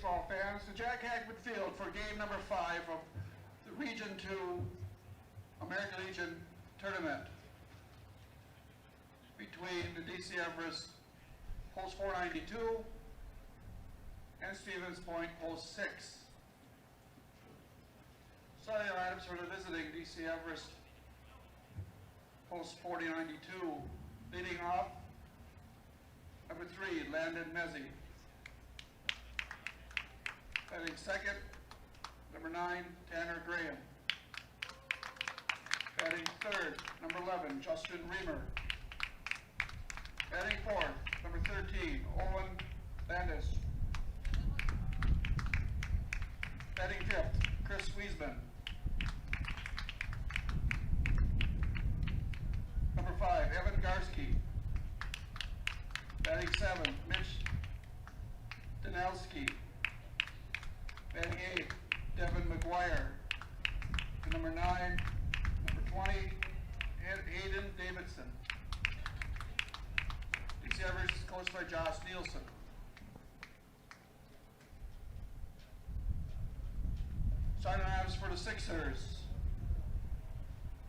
baseball fans to Jack Hackman Field for game number 5 of the Region 2 American Legion tournament between the DC Everest Post 492 and Stevens Point Post 6. Starting items for the visiting DC Everest Post 4092. Leading off, number 3, Landon Mezzi. Batting second, number 9, Tanner Graham. Batting third, number 11, Justin Reamer. Batting fourth, number 13, Owen Landis. Batting fifth, Chris Wiesman. Number 5, Evan Garski. Batting 7, Mitch Danelski. Batting 8, Devin McGuire. And number 9, number 20, Hayden Davidson. DC Everest is coached by Josh Nielsen. Starting lineups for the Sixers.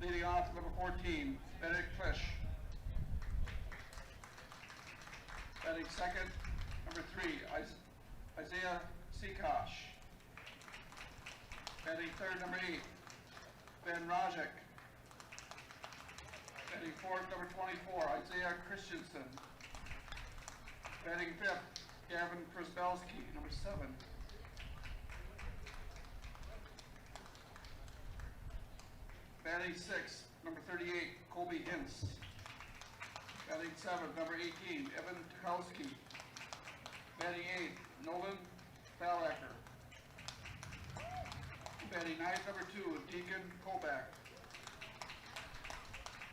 Leading off, number 14, Benedict Fish. Batting second, number 3, Isaiah Seakosh. Batting third, number 8, Ben Rajek. Batting fourth, number 24, Isaiah Christensen. Batting fifth, Gavin Krasbelski, number 7. Batting sixth, number 38, Colby Hintz. Batting seventh, number 18, Evan Tukowski. Batting eighth, Nolan Fallacker. Batting ninth, number 2, Deacon Kobach.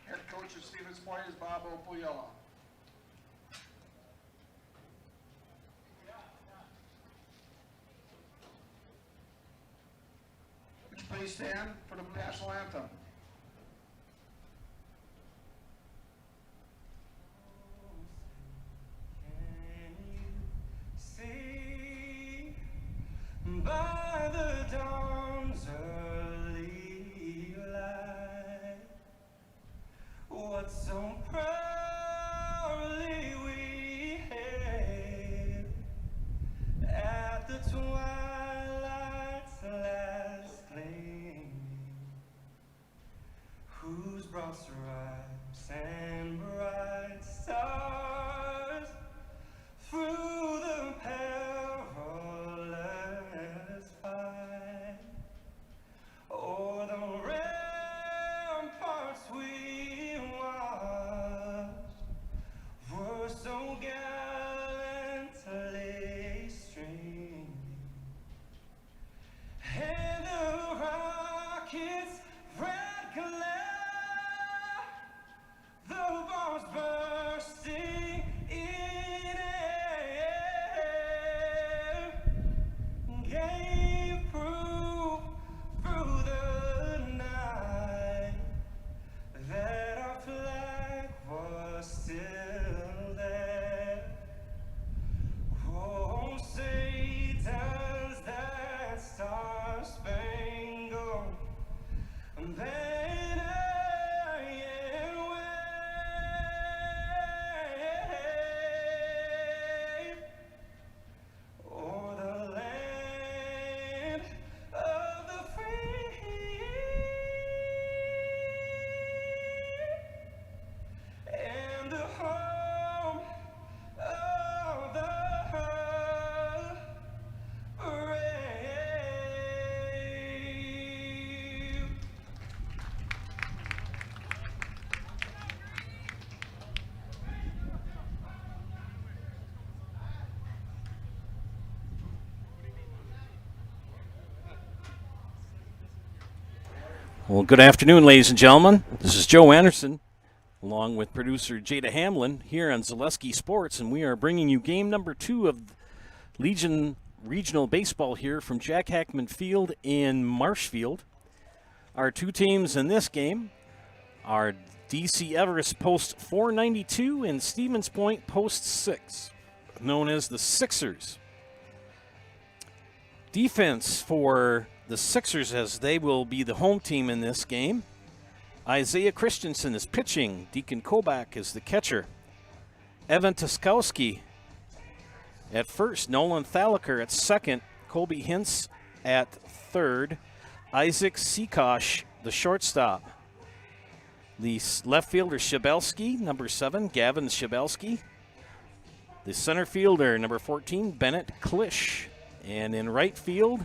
Head coach of Stevens Point is Bob Opuyella. Would you please stand for the national anthem? By the dawn's early light, what so proudly we hailed at the twilight's last gleaming, whose broad stripes and bright stars through the perilous fight o'er the ramparts we watched were so gallantly streaming, and the rocket's red glare, the bombs bursting in air, gave proof through the night that our flag was still there. Oh, say does that star-spangled banner yet wave o'er the land of the free and the home of the brave. Well, good afternoon, ladies and gentlemen. This is Joe Anderson, along with producer Jada Hamlin here on Zaleski Sports, and we are bringing you game number 2 of Legion Regional Baseball here from Jack Hackman Field in Marshfield. Our two teams in this game are DC Everest Post 492 and Stevens Point Post 6, known as the Sixers. Defense for the Sixers, as they will be the home team in this game. Isaiah Christensen is pitching. Deacon Kobach is the catcher. Evan Tuskowski at first. Nolan Thalaker at second. Colby Hintz at third. Isaac Sikosh, the shortstop. The left fielder, Shabelski, number 7, Gavin Shabelski. The center fielder, number 14, Bennett Klish. And in right field,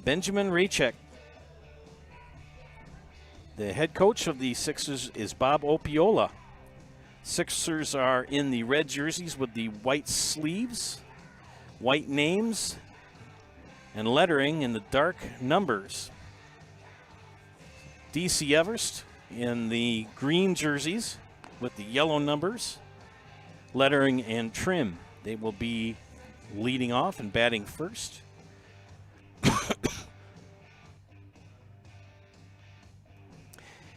Benjamin Raychek. The head coach of the Sixers is Bob Opiola. Sixers are in the red jerseys with the white sleeves, white names, and lettering in the dark numbers. DC Everest in the green jerseys with the yellow numbers, lettering, and trim. They will be leading off and batting first.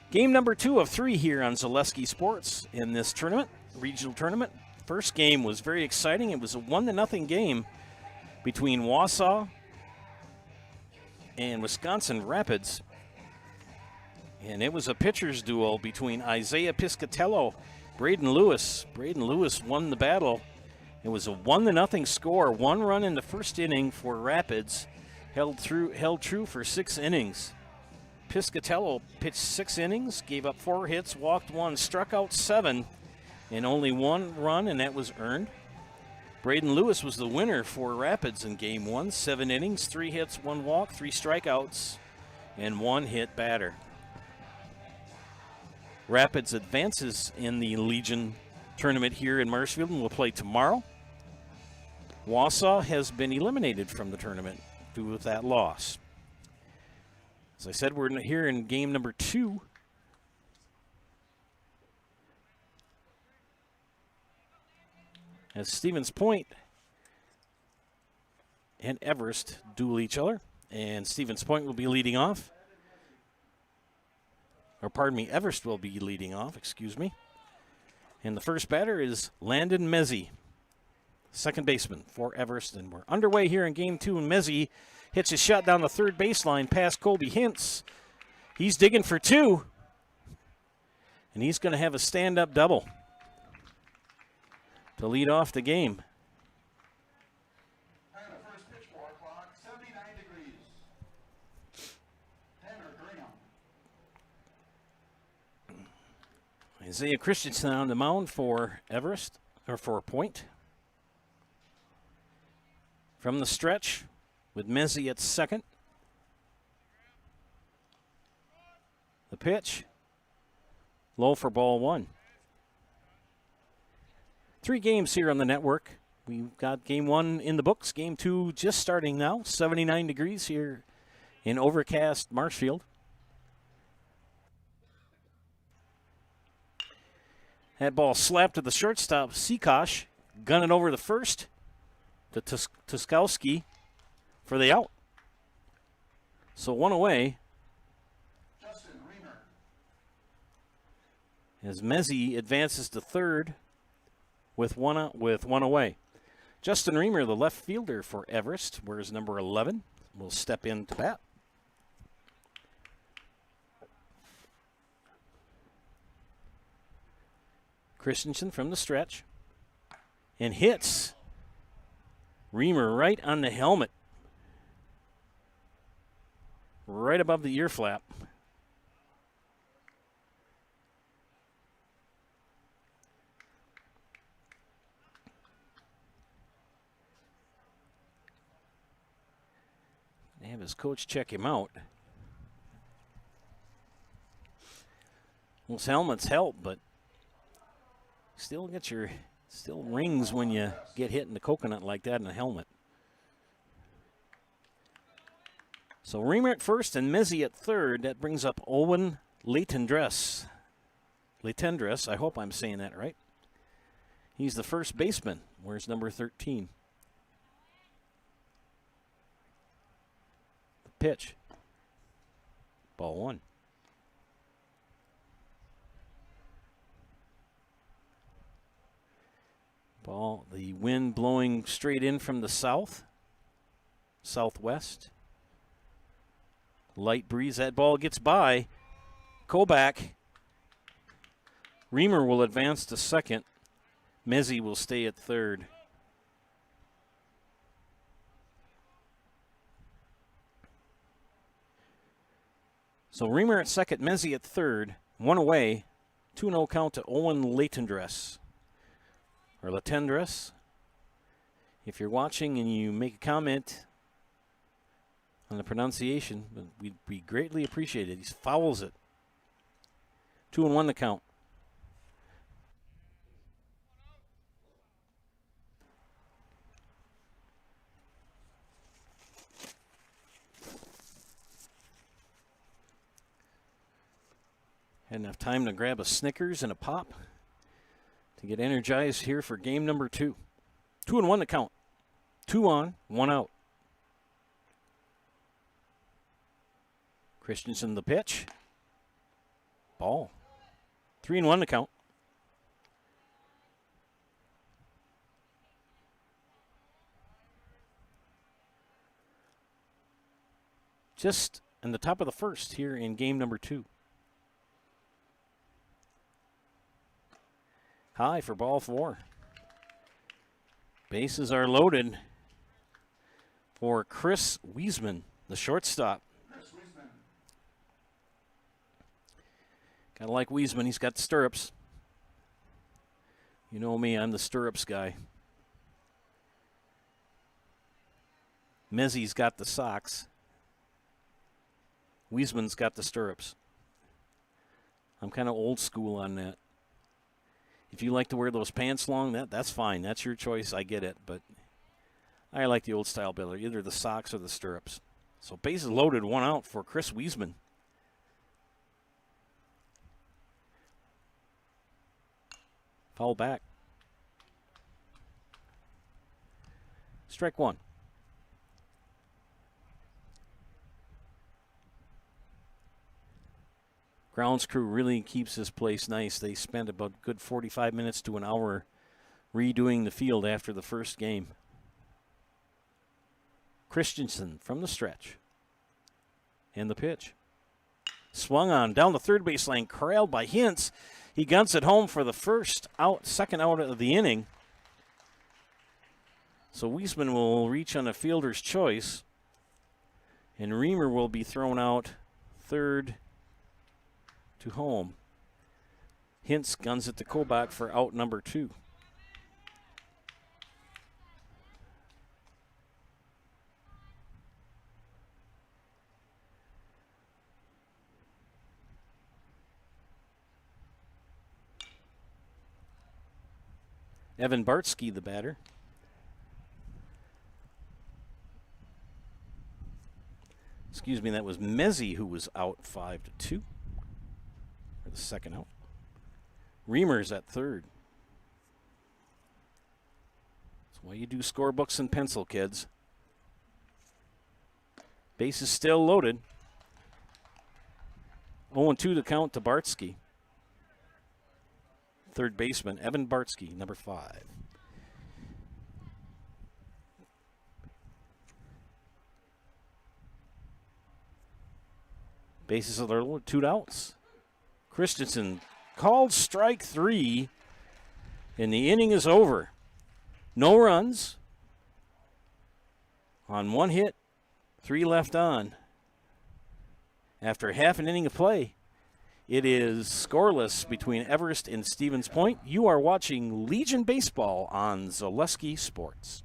Game number 2 of 3 here on Zaleski Sports in this tournament, regional tournament. First game was very exciting. It was a 1-0 game between Wausau and Wisconsin Rapids. And it was a pitcher's duel between Isaiah Piscatello, Braden Lewis. Braden Lewis won the battle. It was a 1-0 score, 1 run in the first inning for Rapids, held true for 6 innings. Piscatello pitched 6 innings, gave up 4 hits, walked 1, struck out 7, and only 1 run, and that was earned. Braden Lewis was the winner for Rapids in Game 1, 7 innings, 3 hits, 1 walk, 3 strikeouts, and 1 hit batter. Rapids advances in the Legion tournament here in Marshfield and will play tomorrow. Wausau has been eliminated from the tournament due to that loss. As I said, we're here in game number 2. As Stevens Point and Everest duel each other, and Stevens Point will be leading off. Or pardon me, Everest will be leading off, excuse me. And the first batter is Landon Mezzi, second baseman for Everest. And we're underway here in game 2, and Mezzi hits a shot down the third baseline past Colby Hintz. He's digging for 2, and he's going to have a stand-up double to lead off the game. And the first pitch, 4 o'clock, 79 degrees. Tanner Graham. Isaiah Christensen on the mound for Everest, or for Point. From the stretch, with Mezzi at second. The pitch, low for ball 1. 3 games here on the network. We've got game 1 in the books, game 2 just starting now, 79 degrees here in overcast Marshfield. That ball slapped to the shortstop, Sikosh, gunning over the first to Tuskowski for the out. So 1 away. Justin Reamer. As Mezzi advances to third with one away. Justin Reamer, the left fielder for Everest, wears number 11, will step in to bat. Christensen from the stretch and hits Reamer right on the helmet, right above the ear flap. They have his coach check him out. Those helmets help, but still rings when you get hit in the coconut like that in a helmet. So Reamer at first and Mezzi at third. That brings up Owen Latendress. I hope I'm saying that right. He's the first baseman. Where's number 13? The pitch. Ball 1. Ball, the wind blowing straight in from the south. southwest. Light breeze. That ball gets by. Kobach. Reamer will advance to second. Mezzi will stay at third. So Reamer at second, Mezzi at third. One away. 2-0 count to Owen Latendress. Or Latendress. If you're watching and you make a comment on the pronunciation, we'd be greatly appreciated. He fouls it. 2-1 the count. Had enough time to grab a Snickers and a pop to get energized here for game number 2. 2-1 the count. 2 on, 1 out. Christensen the pitch. Ball. 3-1 the count. Just in the top of the first here in game number 2. High for ball 4. Bases are loaded for Chris Wiesman, the shortstop. Kind of like Wiesman, he's got the stirrups. You know me, I'm the stirrups guy. Mezzi's got the socks. Wiesman's got the stirrups. I'm kind of old school on that. If you like to wear those pants long, that's fine. That's your choice. I get it. But I like the old style better, either the socks or the stirrups. So bases loaded, 1 out for Chris Wiesman. Foul back. Strike 1. Grounds crew really keeps this place nice. They spent about a good 45 minutes to an hour redoing the field after the first game. Christensen from the stretch. And the pitch. Swung on down the third base line, corralled by Hintz. He guns it home for the second out of the inning. So Wiesman will reach on a fielder's choice. And Reamer will be thrown out third to home. Hintz guns it to Kobach for out number 2. Evan Bartsky, the batter. Excuse me, that was Mezzi who was out 5-2. For the second out. Reamer's at third. That's why you do scorebooks and pencil, kids. Base is still loaded. 0-2 to count to Bartsky. Third baseman, Evan Bartsky, number 5. Bases are loaded, 2 outs. Christensen called strike 3, and the inning is over. No runs on 1 hit, 3 left on. After half an inning of play, it is scoreless between Everest and Stevens Point. You are watching Legion Baseball on Zaleski Sports.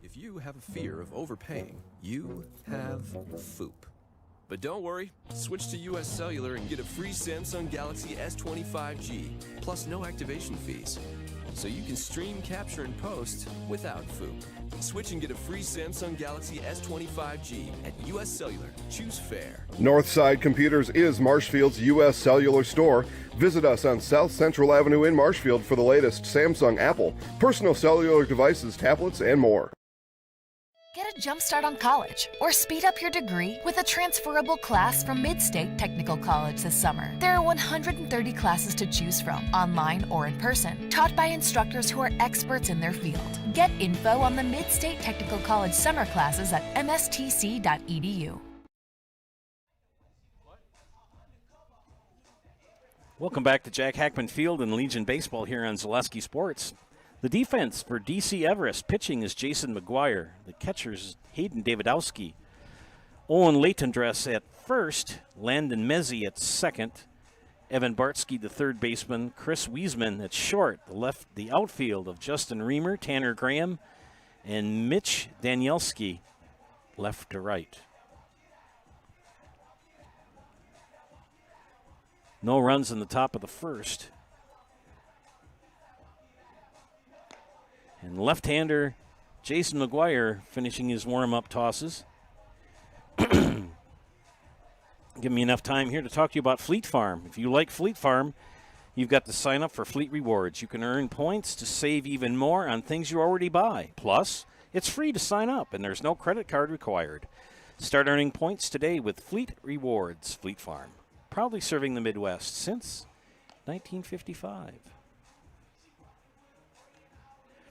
If you have a fear of overpaying, you have FOOP. But don't worry, switch to US Cellular and get a free Samsung Galaxy S25G, plus no activation fees. So you can stream, capture, and post without FOOP. Switch and get a free Samsung Galaxy S25G at US Cellular. Choose fair. Northside Computers is Marshfield's U.S. Cellular store. Visit us on South Central Avenue in Marshfield for the latest Samsung, Apple, personal cellular devices, tablets, and more. Get a jumpstart on college or speed up your degree with a transferable class from Mid-State Technical College this summer. There are 130 classes to choose from, online or in person, taught by instructors who are experts in their field. Get info on the Mid-State Technical College summer classes at mstc.edu. Welcome back to Jack Hackman Field and Legion Baseball here on Zaleski Sports. The defense for DC Everest, pitching is Jason McGuire. The catchers, Hayden Davidowski. Owen Leitendress at first, Landon Mezzi at second, Evan Bartsky, the third baseman, Chris Wiesman at short, the outfield of Justin Reamer, Tanner Graham, and Mitch Danielski, left to right. No runs in the top of the first. And left-hander Jason McGuire finishing his warm-up tosses. Give me enough time here to talk to you about Fleet Farm. If you like Fleet Farm, you've got to sign up for Fleet Rewards. You can earn points to save even more on things you already buy. Plus, it's free to sign up, and there's no credit card required. Start earning points today with Fleet Rewards. Fleet Farm, proudly serving the Midwest since 1955.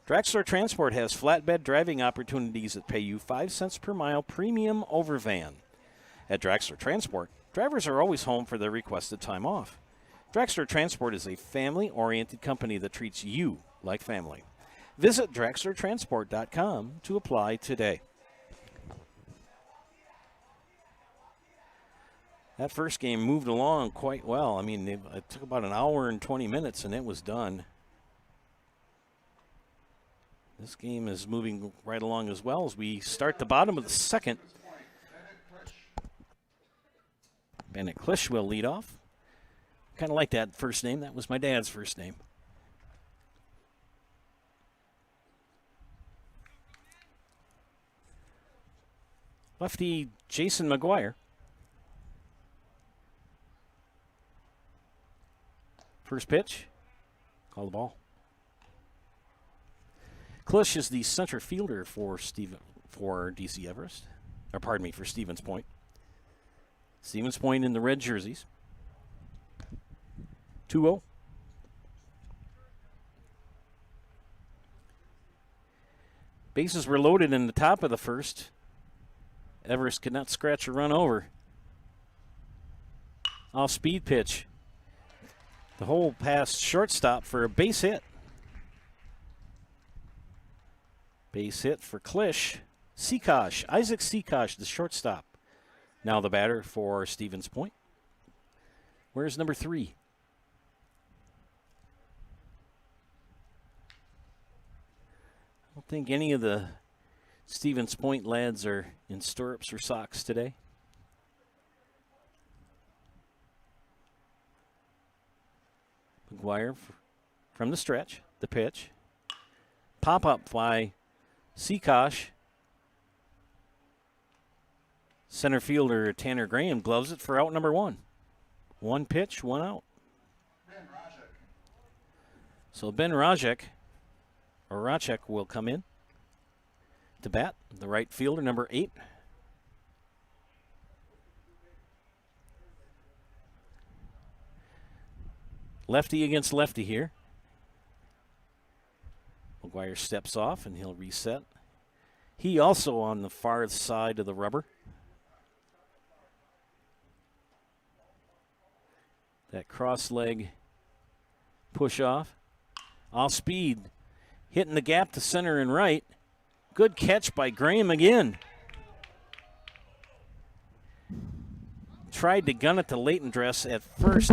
Draxler Transport has flatbed driving opportunities that pay you 5 cents per mile premium over van. At Draxler Transport, drivers are always home for their requested time off. Draxler Transport is a family-oriented company that treats you like family. Visit DraxlerTransport.com to apply today. That first game moved along quite well. I mean, it took about an hour and 20 minutes, and it was done. This game is moving right along as well as we start the bottom of the second. Bennett Klisch will lead off. Kind of like that first name. That was my dad's first name. Lefty Jason McGuire. First pitch. Call the ball. Klisch is the center fielder for DC Everest. Or pardon me, for Stevens Point. Stevens Point in the red jerseys. 2-0. Bases were loaded in the top of the first. Everest could not scratch a run over. Off-speed pitch. The hole past shortstop for a base hit. Base hit for Klisch. Seakosh, Isaac Seakosh, the shortstop. Now the batter for Stevens Point. Where's number 3? I don't think any of the Stevens Point lads are in stirrups or socks today. McGuire from the stretch, the pitch. Pop up by Seakosh. Center fielder Tanner Graham gloves it for out number 1. 1 pitch, 1 out. Ben Rajek. So Ben Rajek will come in to bat, the right fielder, number 8. Lefty against lefty here. McGuire steps off and he'll reset. He also on the far side of the rubber. That cross leg push off. Off speed. Hitting the gap to center and right. Good catch by Graham again. Tried to gun it to Leitendress at first.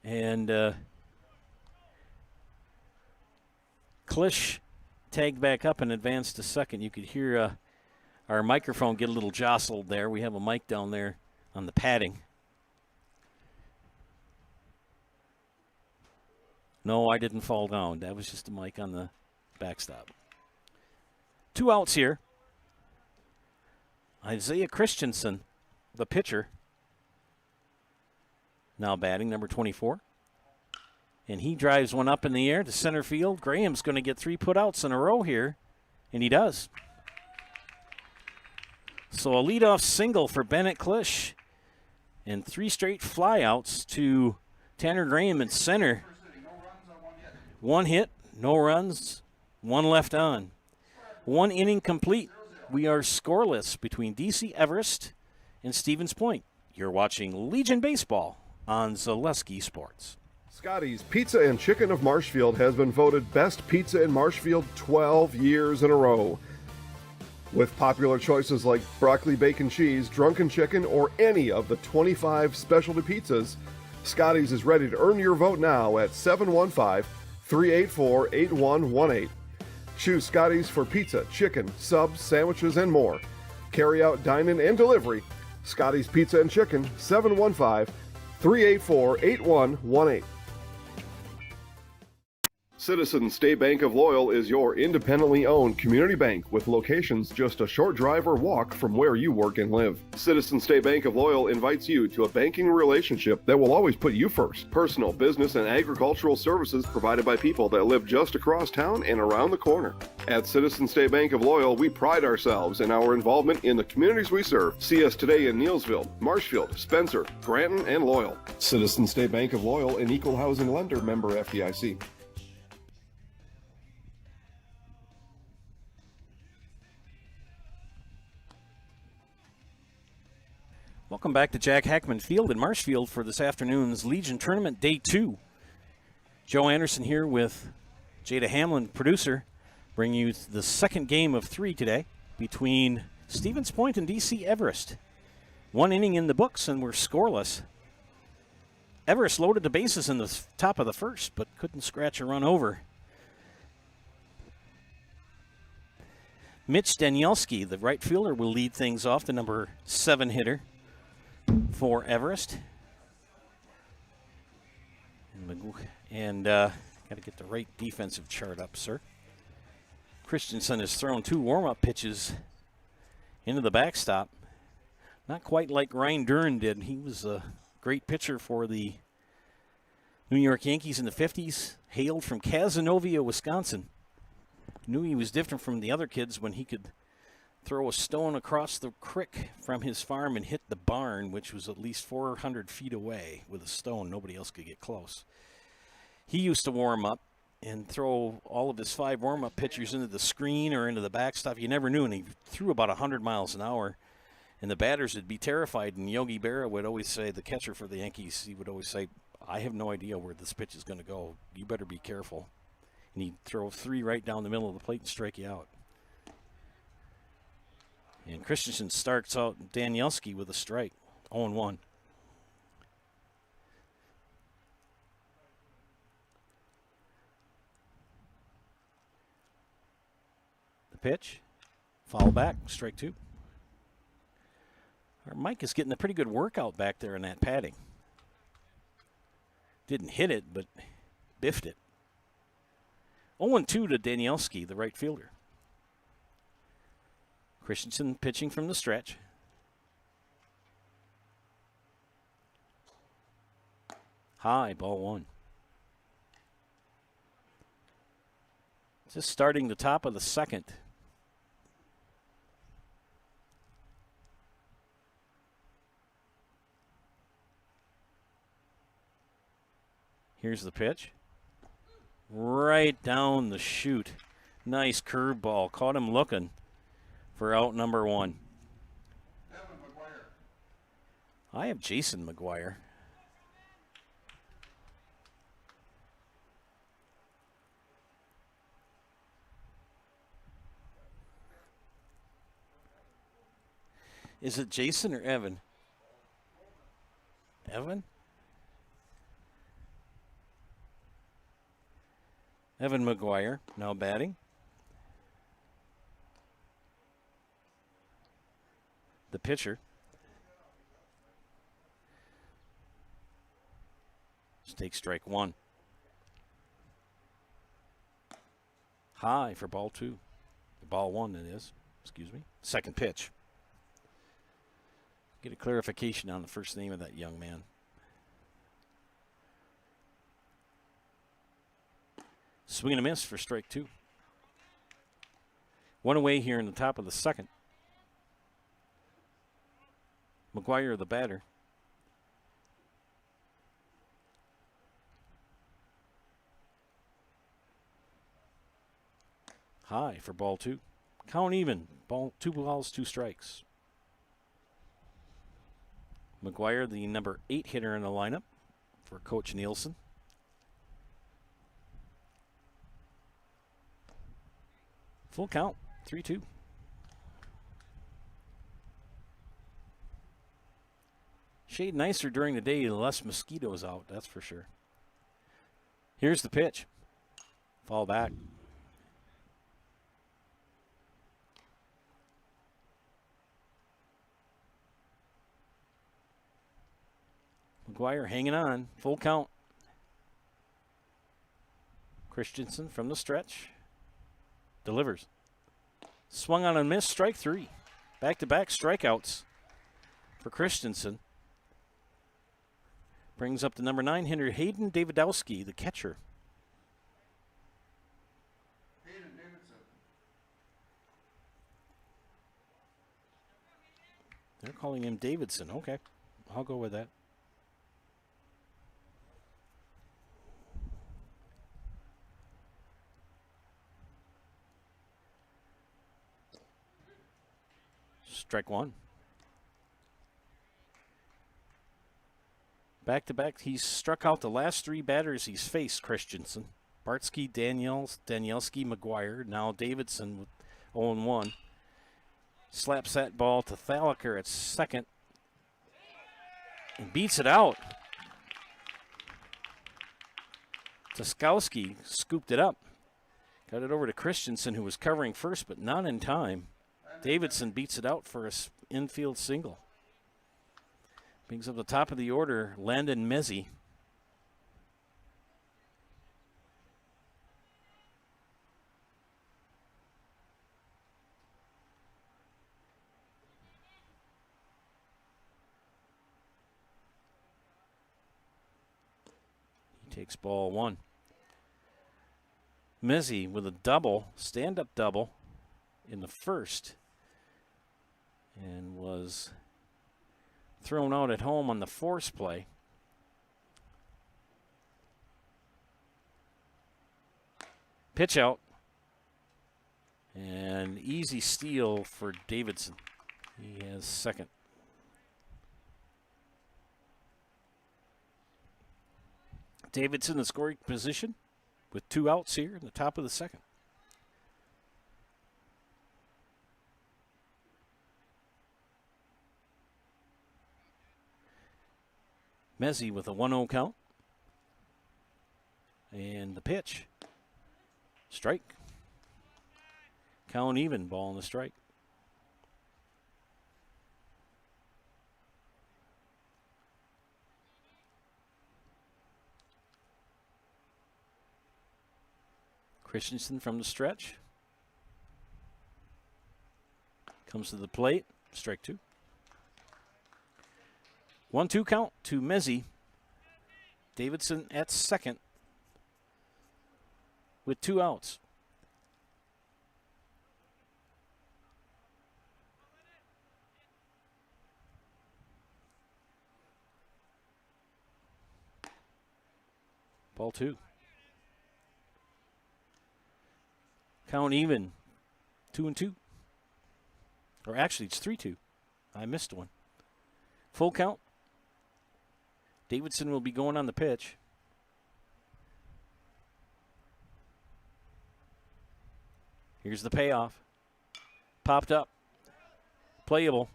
And Klisch tagged back up and advanced to second. You could hear our microphone get a little jostled there. We have a mic down there on the padding. No, I didn't fall down. That was just a mic on the backstop. 2 outs here. Isaiah Christensen, the pitcher, now batting, number 24. And he drives one up in the air to center field. Graham's going to get 3 putouts in a row here And he does. So a leadoff single for Bennett Klisch. And 3 straight flyouts to Tanner Graham in center. 1 hit, no runs, 1 left on. 1 inning complete. We are scoreless between DC Everest and Stevens Point. You're watching Legion Baseball on Zaleski Sports. Scotty's Pizza and Chicken of Marshfield has been voted best pizza in Marshfield 12 years in a row. With popular choices like broccoli bacon cheese, drunken chicken, or any of the 25 specialty pizzas, Scotty's is ready to earn your vote now at 715-384-8118. Choose Scotty's for pizza, chicken, subs, sandwiches, and more. Carry out, dine-in, and delivery. Scotty's Pizza and Chicken, 715-384-8118. Citizens State Bank of Loyal is your independently owned community bank with locations just a short drive or walk from where you work and live. Citizens State Bank of Loyal invites you to a banking relationship that will always put you first. Personal, business, and agricultural services provided by people that live just across town and around the corner. At Citizens State Bank of Loyal, we pride ourselves in our involvement in the communities we serve. See us today in Neillsville, Marshfield, Spencer, Granton, and Loyal. Citizens State Bank of Loyal, an equal housing lender, member FDIC. Welcome back to Jack Hackman Field in Marshfield for this afternoon's Legion Tournament Day 2. Joe Anderson here with Jada Hamlin, producer, bringing you the second game of 3 today between Stevens Point and DC Everest. 1 inning in the books and we're scoreless. Everest loaded the bases in the top of the first, but couldn't scratch a run over. Mitch Danielski, the right fielder, will lead things off, the number 7 hitter for Everest. And got to get the right defensive chart up, sir. Christensen has thrown 2 warm-up pitches into the backstop. Not quite like Ryan Duran did. He was a great pitcher for the New York Yankees in the 50s, hailed from Cazenovia, Wisconsin. Knew he was different from the other kids when he could throw a stone across the creek from his farm and hit the barn, which was at least 400 feet away with a stone. Nobody else could get close. He used to warm up and throw all of his 5 warm-up pitchers into the screen or into the backstop. You never knew, and he threw about 100 miles an hour. And the batters would be terrified, and Yogi Berra would always say, the catcher for the Yankees, he would always say, I have no idea where this pitch is going to go. You better be careful. And he'd throw 3 right down the middle of the plate and strike you out. And Christensen starts out Danielski with a strike, 0-1. The pitch, foul back, strike 2. Our Mike is getting a pretty good workout back there in that padding. Didn't hit it, but biffed it. 0-2 to Danielski, the right fielder. Christensen pitching from the stretch. High, ball 1. Just starting the top of the second. Here's the pitch. Right down the chute. Nice curveball. Caught him looking for out number 1. Evan McGuire. I have Jason McGuire. Is it Jason or Evan? Evan? Evan McGuire now batting. The pitcher. Take strike 1. High for ball 2. Ball 1 it is. Excuse me. Second pitch. Get a clarification on the first name of that young man. Swing and a miss for strike 2. One away here in the top of the second. McGuire, the batter. High for ball 2. Count even. Ball 2 balls, 2 strikes. McGuire, the number 8 hitter in the lineup for Coach Nielsen. Full count, 3-2. Shade nicer during the day, less mosquitoes out, that's for sure. Here's the pitch. Fall back. McGuire hanging on, full count. Christensen from the stretch. Delivers. Swung on and missed, strike 3. Back-to-back strikeouts for Christensen. Brings up the number 9 hitter, Hayden Davidowski, the catcher. Hayden Davidson. They're calling him Davidson. Okay, I'll go with that. Strike 1. Back-to-back, he's struck out the last 3 batters he's faced, Christensen. Bartsky, Danielski, McGuire, now Davidson with 0-1. Slaps that ball to Thalacker at second. And beats it out. Toskowski scooped it up. Got it over to Christensen, who was covering first, but not in time. Davidson beats it out for an infield single. Brings up the top of the order, Landon Mezzi. He takes ball 1. Mezzi with a double, stand-up double in the first. And was thrown out at home on the force play. Pitch out. And easy steal for Davidson. He has second. Davidson in scoring position with 2 outs here in the top of the second. Mezzi with a 1-0 count. And the pitch. Strike. Count even, ball on the strike. Christensen from the stretch. Comes to the plate. Strike 2. 1-2 count to Mezzi. Davidson at second with 2 outs. Ball 2. Count even. 2-2. Or actually, it's 3-2. I missed one. Full count. Davidson will be going on the pitch. Here's the payoff. Popped up. Playable.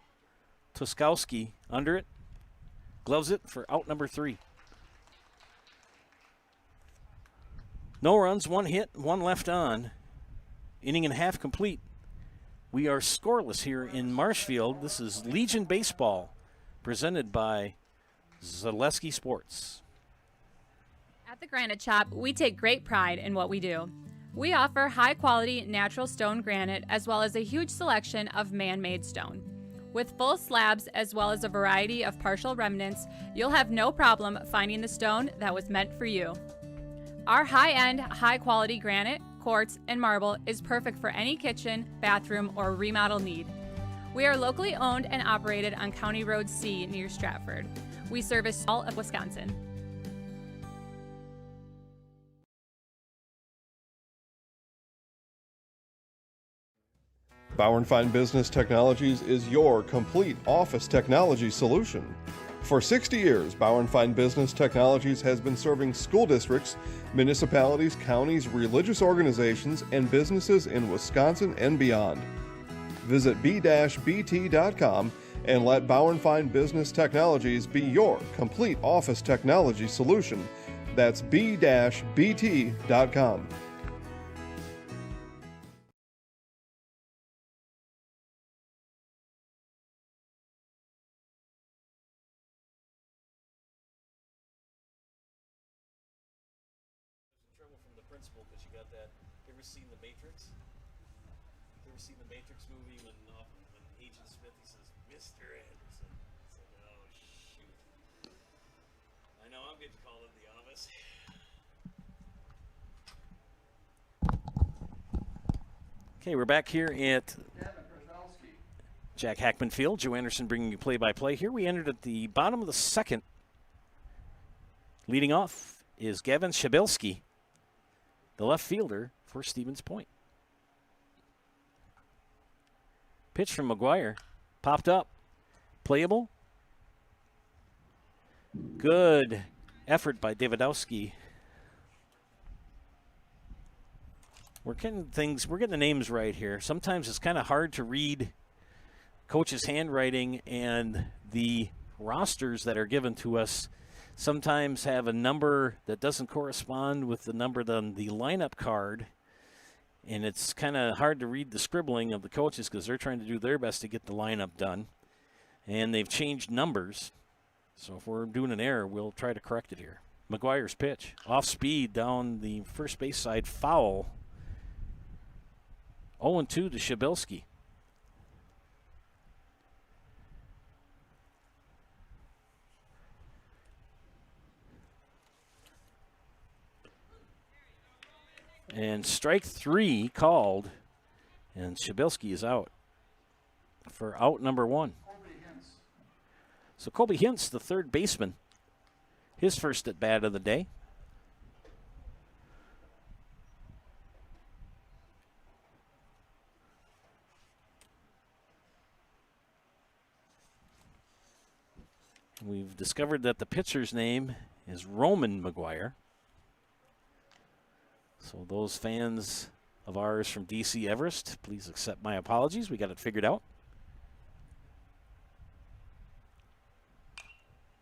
Toskowski under it. Gloves it for out number 3. No runs, 1 hit, 1 left on. Inning and a half complete. We are scoreless here in Marshfield. This is Legion Baseball presented by Zaleski Sports. At the Granite Shop, we take great pride in what we do. We offer high-quality natural stone granite as well as a huge selection of man-made stone. With full slabs as well as a variety of partial remnants, you'll have no problem finding the stone that was meant for you. Our high-end, high-quality granite quartz, and marble is perfect for any kitchen, bathroom, or remodel need. We are locally owned and operated on County Road C near Stratford. We service all of Wisconsin. Bauer & Fine Business Technologies is your complete office technology solution. For 60 years, Bauer & Fine Business Technologies has been serving school districts, municipalities, counties, religious organizations, and businesses in Wisconsin and beyond. Visit b-bt.com and let Bauer & Fine Business Technologies be your complete office technology solution. That's b-bt.com. Trouble from the principal because you got that. You ever seen The Matrix? You ever seen the Matrix movie when Agent Smith he says, "Mr. Anderson"? It's like, oh shoot! I know I'm getting called in the office. Okay, we're back here at Jack Hackman Field. Joe Anderson bringing you play-by-play. Here we entered at the bottom of the second. Leading off is Gavin Shabilski, the left fielder for Stevens Point. Pitch from McGuire. Popped up. Playable. Good effort by Davidowski. We're getting the names right here. Sometimes it's kind of hard to read coach's handwriting, and the rosters that are given to us sometimes have a number that doesn't correspond with the number on the lineup card, and it's kind of hard to read the scribbling of the coaches because they're trying to do their best to get the lineup done, and they've changed numbers. So if we're doing an error, we'll try to correct it here. McGuire's pitch, off speed down the first base side, foul. 0-2 to Shabilski. And strike 3 called, and Shabilski is out for out number 1. So Colby Hintz, the third baseman, his first at bat of the day. We've discovered that the pitcher's name is Roman McGuire. So those fans of ours from DC Everest, please accept my apologies. We got it figured out.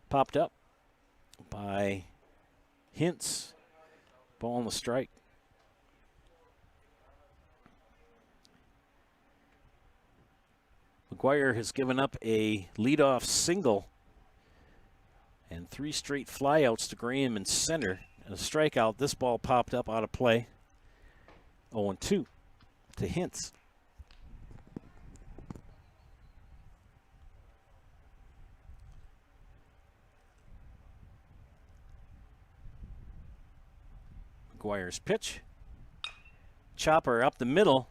Popped up by Hintz. Ball on the strike. McGuire has given up a leadoff single and 3 straight flyouts to Graham in center. And a strikeout. This ball popped up out of play. 0-2 to Hintz. McGuire's pitch. Chopper up the middle.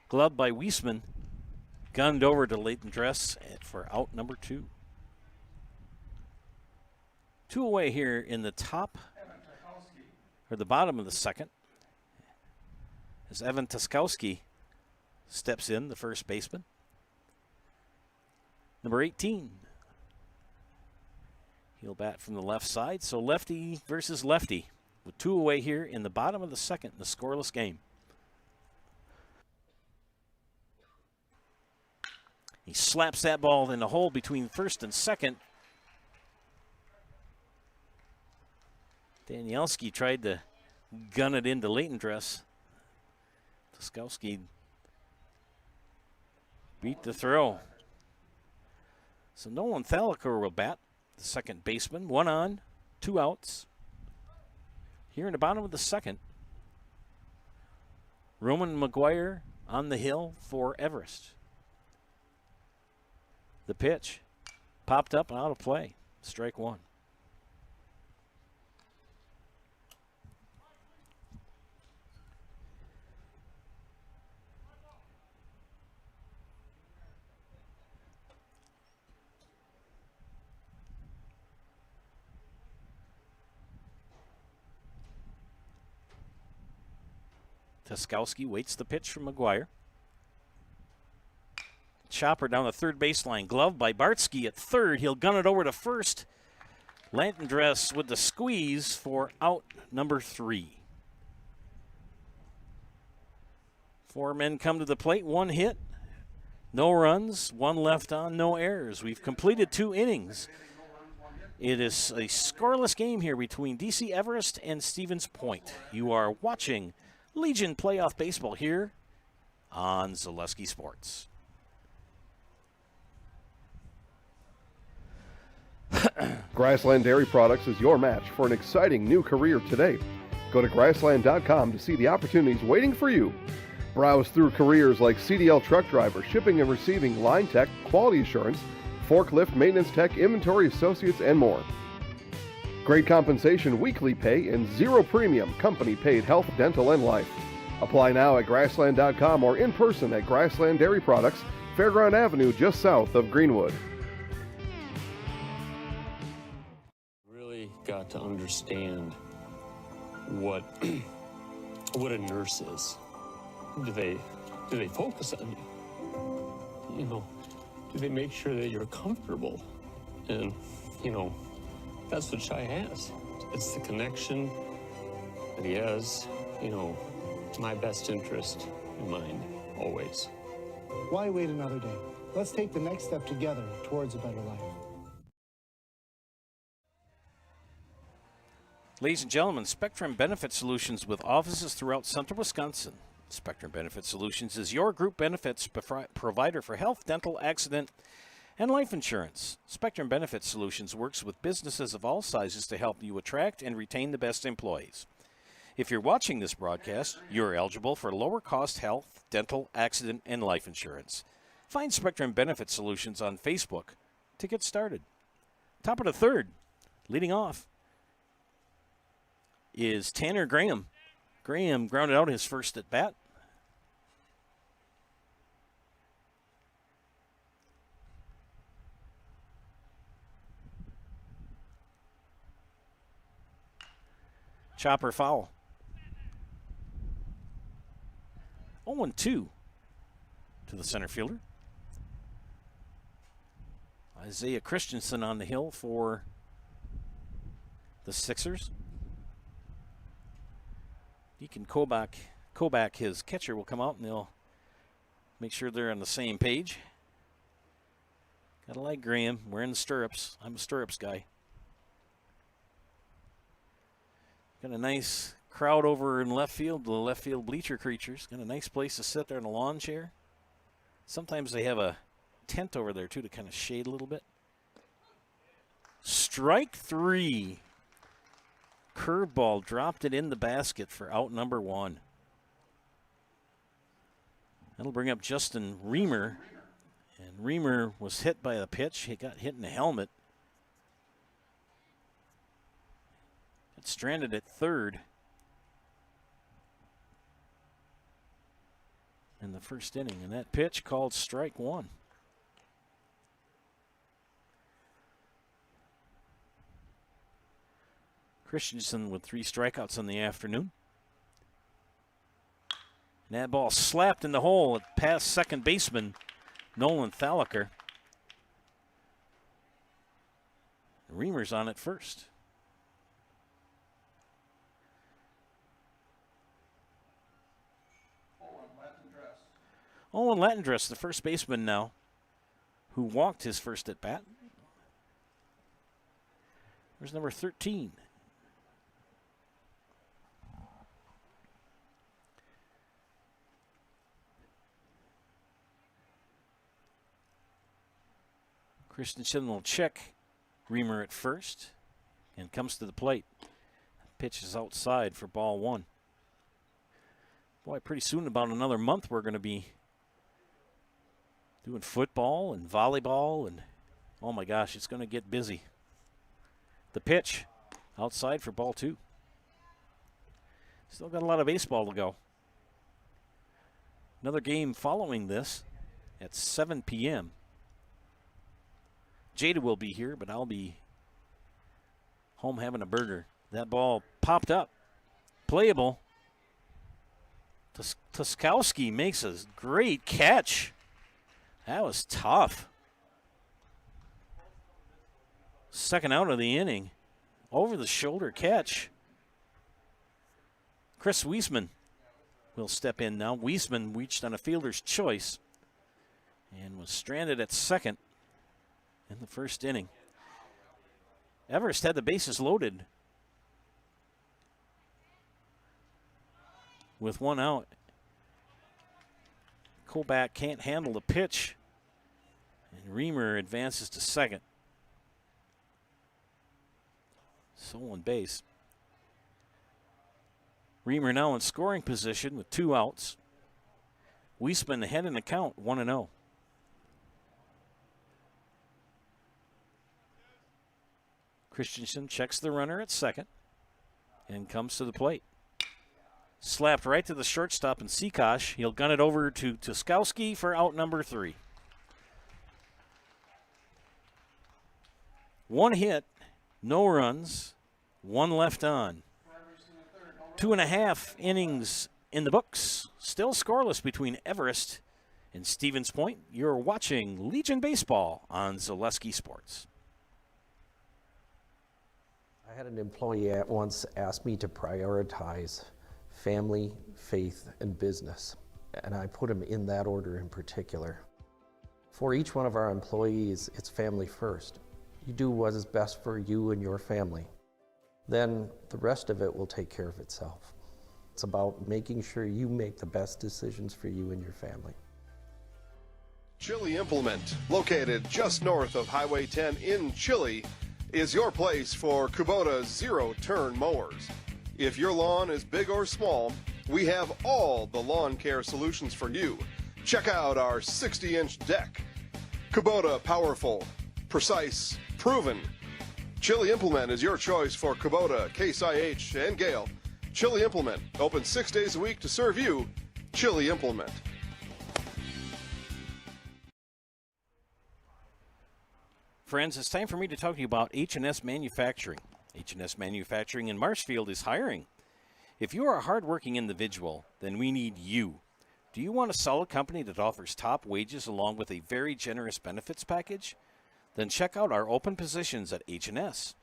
Gloved by Weisman. Gunned over to Leighton Dress for out number 2. 2 away here in the top, or the bottom of the second, as Evan Tuskowski steps in, the first baseman. Number 18. He'll bat from the left side, so lefty versus lefty, with 2 away here in the bottom of the second in the scoreless game. He slaps that ball in the hole between first and second. Danielski tried to gun it into Leighton Dress. Tuskowski beat the throw. So Nolan Thalacker will bat, the second baseman. 1 on, 2 outs. Here in the bottom of the second, Roman McGuire on the hill for Everest. The pitch popped up and out of play. Strike 1. Tuskowski waits the pitch from McGuire. Chopper down the third baseline. Glove by Bartsky at third. He'll gun it over to first. Lantendress with the squeeze for out number 3. 4 men come to the plate. 1 hit. No runs. 1 left on. No errors. We've completed 2 innings. It is a scoreless game here between DC Everest and Stevens Point. You are watching Legion Playoff Baseball here on Zaleski Sports. Grassland Dairy Products is your match for an exciting new career today. Go to grassland.com to see the opportunities waiting for you. Browse through careers like CDL truck driver, shipping and receiving, line tech, quality assurance, forklift, maintenance tech, inventory associates, and more. Great compensation, weekly pay, and 0 premium company-paid health, dental, and life. Apply now at grassland.com or in person at Grassland Dairy Products, Fairground Avenue, just south of Greenwood. Really got to understand what a nurse is. Do they focus on you? You know, do they make sure that you're comfortable? And, you know, that's what Shai has. It's the connection that he has, you know, my best interest in mind, always. Why wait another day? Let's take the next step together towards a better life. Ladies and gentlemen, Spectrum Benefit Solutions with offices throughout central Wisconsin. Spectrum Benefit Solutions is your group benefits provider for health, dental, accident, and life insurance. Spectrum Benefit Solutions works with businesses of all sizes to help you attract and retain the best employees. If you're watching this broadcast, you're eligible for lower cost health, dental, accident, and life insurance. Find Spectrum Benefit Solutions on Facebook to get started. Top of the third, leading off, is Tanner Graham. Graham grounded out his first at bat. Chopper foul. 0-2 to the center fielder. Isaiah Christensen on the hill for the Sixers. Deacon Kobach, his catcher, will come out and they'll make sure they're on the same page. Gotta like Graham. We're in the stirrups. I'm a stirrups guy. Got a nice crowd over in left field, the left field bleacher creatures. Got a nice place to sit there in a lawn chair. Sometimes they have a tent over there, too, to kind of shade a little bit. Strike 3. Curveball dropped it in the basket for out number 1. That'll bring up Justin Reamer. And Reamer was hit by a pitch. He got hit in the helmet. Got stranded at third in the first inning. And that pitch called strike 1. Christensen with 3 strikeouts in the afternoon. And that ball slapped in the hole past second baseman Nolan Thalacker. Reamer's on it first. Owen Latendress, the first baseman now, who walked his first at bat. There's number 13. Christensen will check Reamer at first and comes to the plate. Pitch is outside for ball 1. Boy, pretty soon, about another month, we're going to be doing football and volleyball, and oh my gosh, it's going to get busy. The pitch outside for ball 2. Still got a lot of baseball to go. Another game following this at 7 p.m. Jada will be here, but I'll be home having a burger. That ball popped up. Playable. Tuskowski makes a great catch. That was tough. Second out of the inning. Over the shoulder catch. Chris Wiesman will step in now. Wiesman reached on a fielder's choice and was stranded at second in the first inning. Everest had the bases loaded with one out. Kobach can't handle the pitch, and Reamer advances to second. Stolen base. Reamer now in scoring position with 2 outs. Wiesman ahead in the count, 1-0. Christensen checks the runner at second and comes to the plate. Slapped right to the shortstop in Sikosh. He'll gun it over to Tuskowski for out number 3. 1 hit, no runs, 1 left on. 2.5 innings in the books. Still scoreless between Everest and Stevens Point. You're watching Legion Baseball on Zaleski Sports. I had an employee at once ask me to prioritize family, faith, and business, and I put them in that order in particular. For each one of our employees, it's family first. You do what is best for you and your family. Then the rest of it will take care of itself. It's about making sure you make the best decisions for you and your family. Chili Implement, located just north of Highway 10 in Chili, is your place for Kubota zero-turn mowers. If your lawn is big or small, we have all the lawn care solutions for you. Check out our 60-inch deck. Kubota powerful, precise, proven. Chili Implement is your choice for Kubota, Case IH, and Gale. Chili Implement, open 6 days a week to serve you. Chili Implement. Friends, it's time for me to talk to you about H&S Manufacturing. H&S Manufacturing in Marshfield is hiring. If you are a hardworking individual, then we need you. Do you want a solid company that offers top wages along with a very generous benefits package? Then check out our open positions at H&S.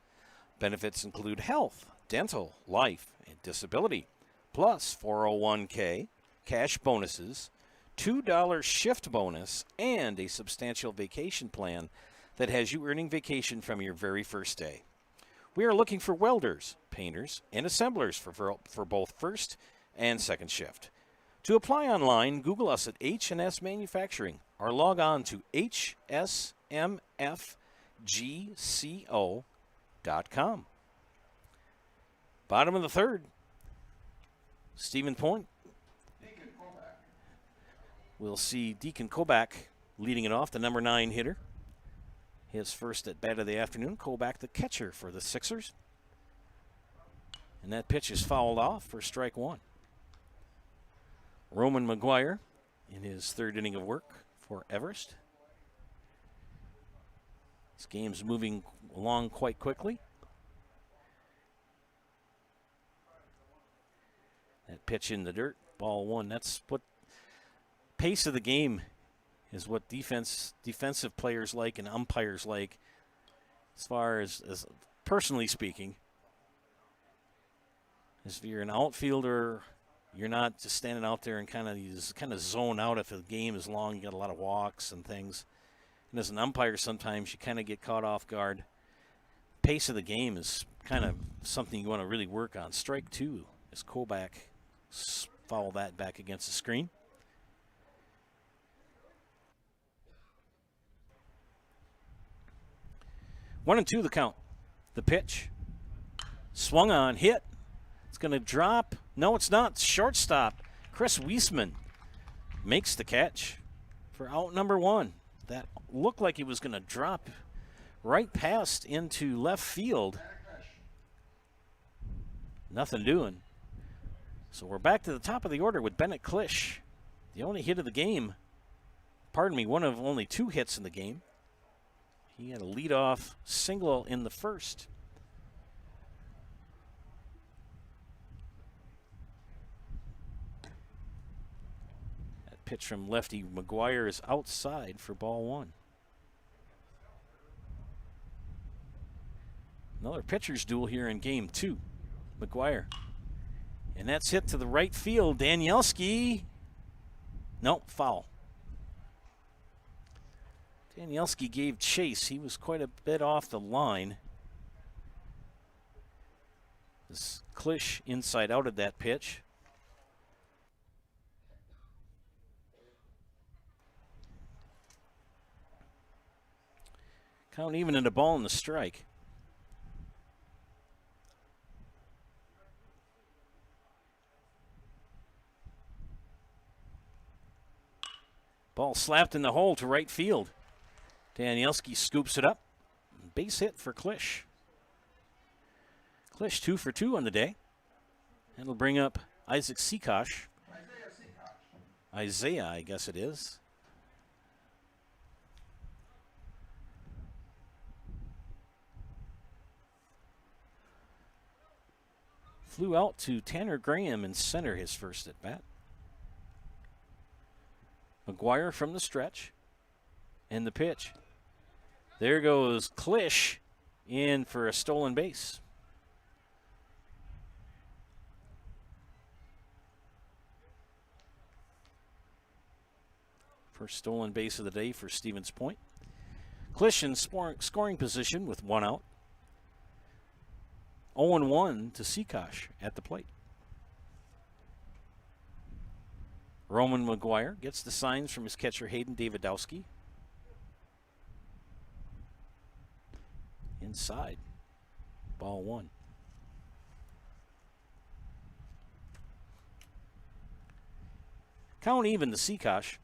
Benefits include health, dental, life, and disability, plus 401k, cash bonuses, $2 shift bonus, and a substantial vacation plan that has you earning vacation from your very first day. We are looking for welders, painters, and assemblers for both first and second shift. To apply online, Google us at H&S Manufacturing or log on to hsmfgco.com. Bottom of the third, Stephen Point. We'll see Deacon Kobach leading it off, the number 9 hitter. His first at bat of the afternoon. Kobach, the catcher for the Sixers. And that pitch is fouled off for strike 1. Roman McGuire in his third inning of work for Everest. This game's moving along quite quickly. That pitch in the dirt, ball 1. That's what pace of the game is, what defensive players like and umpires like, as far as personally speaking. If you're an outfielder, you're not just standing out there and kind of zone out if the game is long. You got a lot of walks and things. And as an umpire, sometimes you kind of get caught off guard. Pace of the game is kind of something you want to really work on. Strike 2 as Kobach foul that back against the screen. One and two the count. The pitch. Swung on, hit. It's going to drop. No, it's not. Shortstop. Chris Wiesman makes the catch for out number 1. That looked like he was going to drop right past into left field. Nothing doing. So we're back to the top of the order with Bennett Klisch. The only hit of the game. Pardon me, one of only 2 hits in the game. He had a leadoff single in the first. pitch from lefty McGuire is outside for ball one. Another pitcher's duel here in game two. McGuire. And that's hit to the right field. Danielski. No, foul. Danielski gave chase. He was quite a bit off the line. This Klisch inside out of that pitch. Count even in the ball and the strike. Ball slapped in the hole to right field. Danielski scoops it up. Base hit for Klisch. Klisch 2 for 2 on the day. That'll bring up Isaac Sikosh. Isaiah, I guess it is. Flew out to Tanner Graham in center his first at bat. McGuire from the stretch. And the pitch. There goes Klisch in for a stolen base. First stolen base of the day for Stevens Point. Klisch in scoring position with one out. 0-1 to Sikosh at the plate. Roman McGuire gets the signs from his catcher Hayden Davidowski. Inside. Ball one. Count even to Sikosh.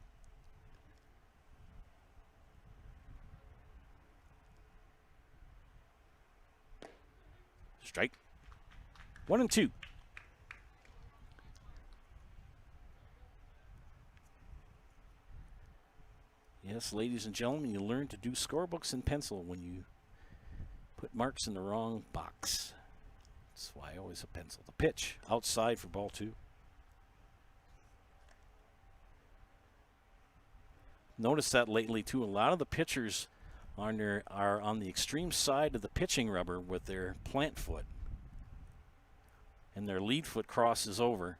Strike. 1-2. Yes, ladies and gentlemen, you learn to do scorebooks in pencil when you put marks in the wrong box. That's why I always have pencil. The pitch outside for ball two. Notice that lately too. A lot of the pitchers are on the extreme side of the pitching rubber with their plant foot. And their lead foot crosses over.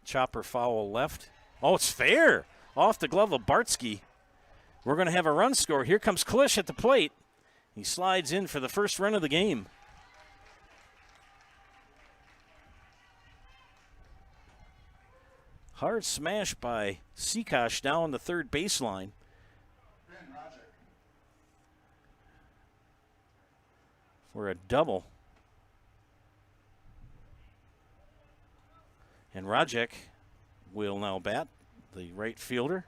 Chopper foul left. Oh, it's fair. Off the glove of Bartsky. We're going to have a run score. Here comes Klisch at the plate. He slides in for the first run of the game. Hard smash by Sikosh down the third baseline. For a double. And Rajek will now bat, the right fielder.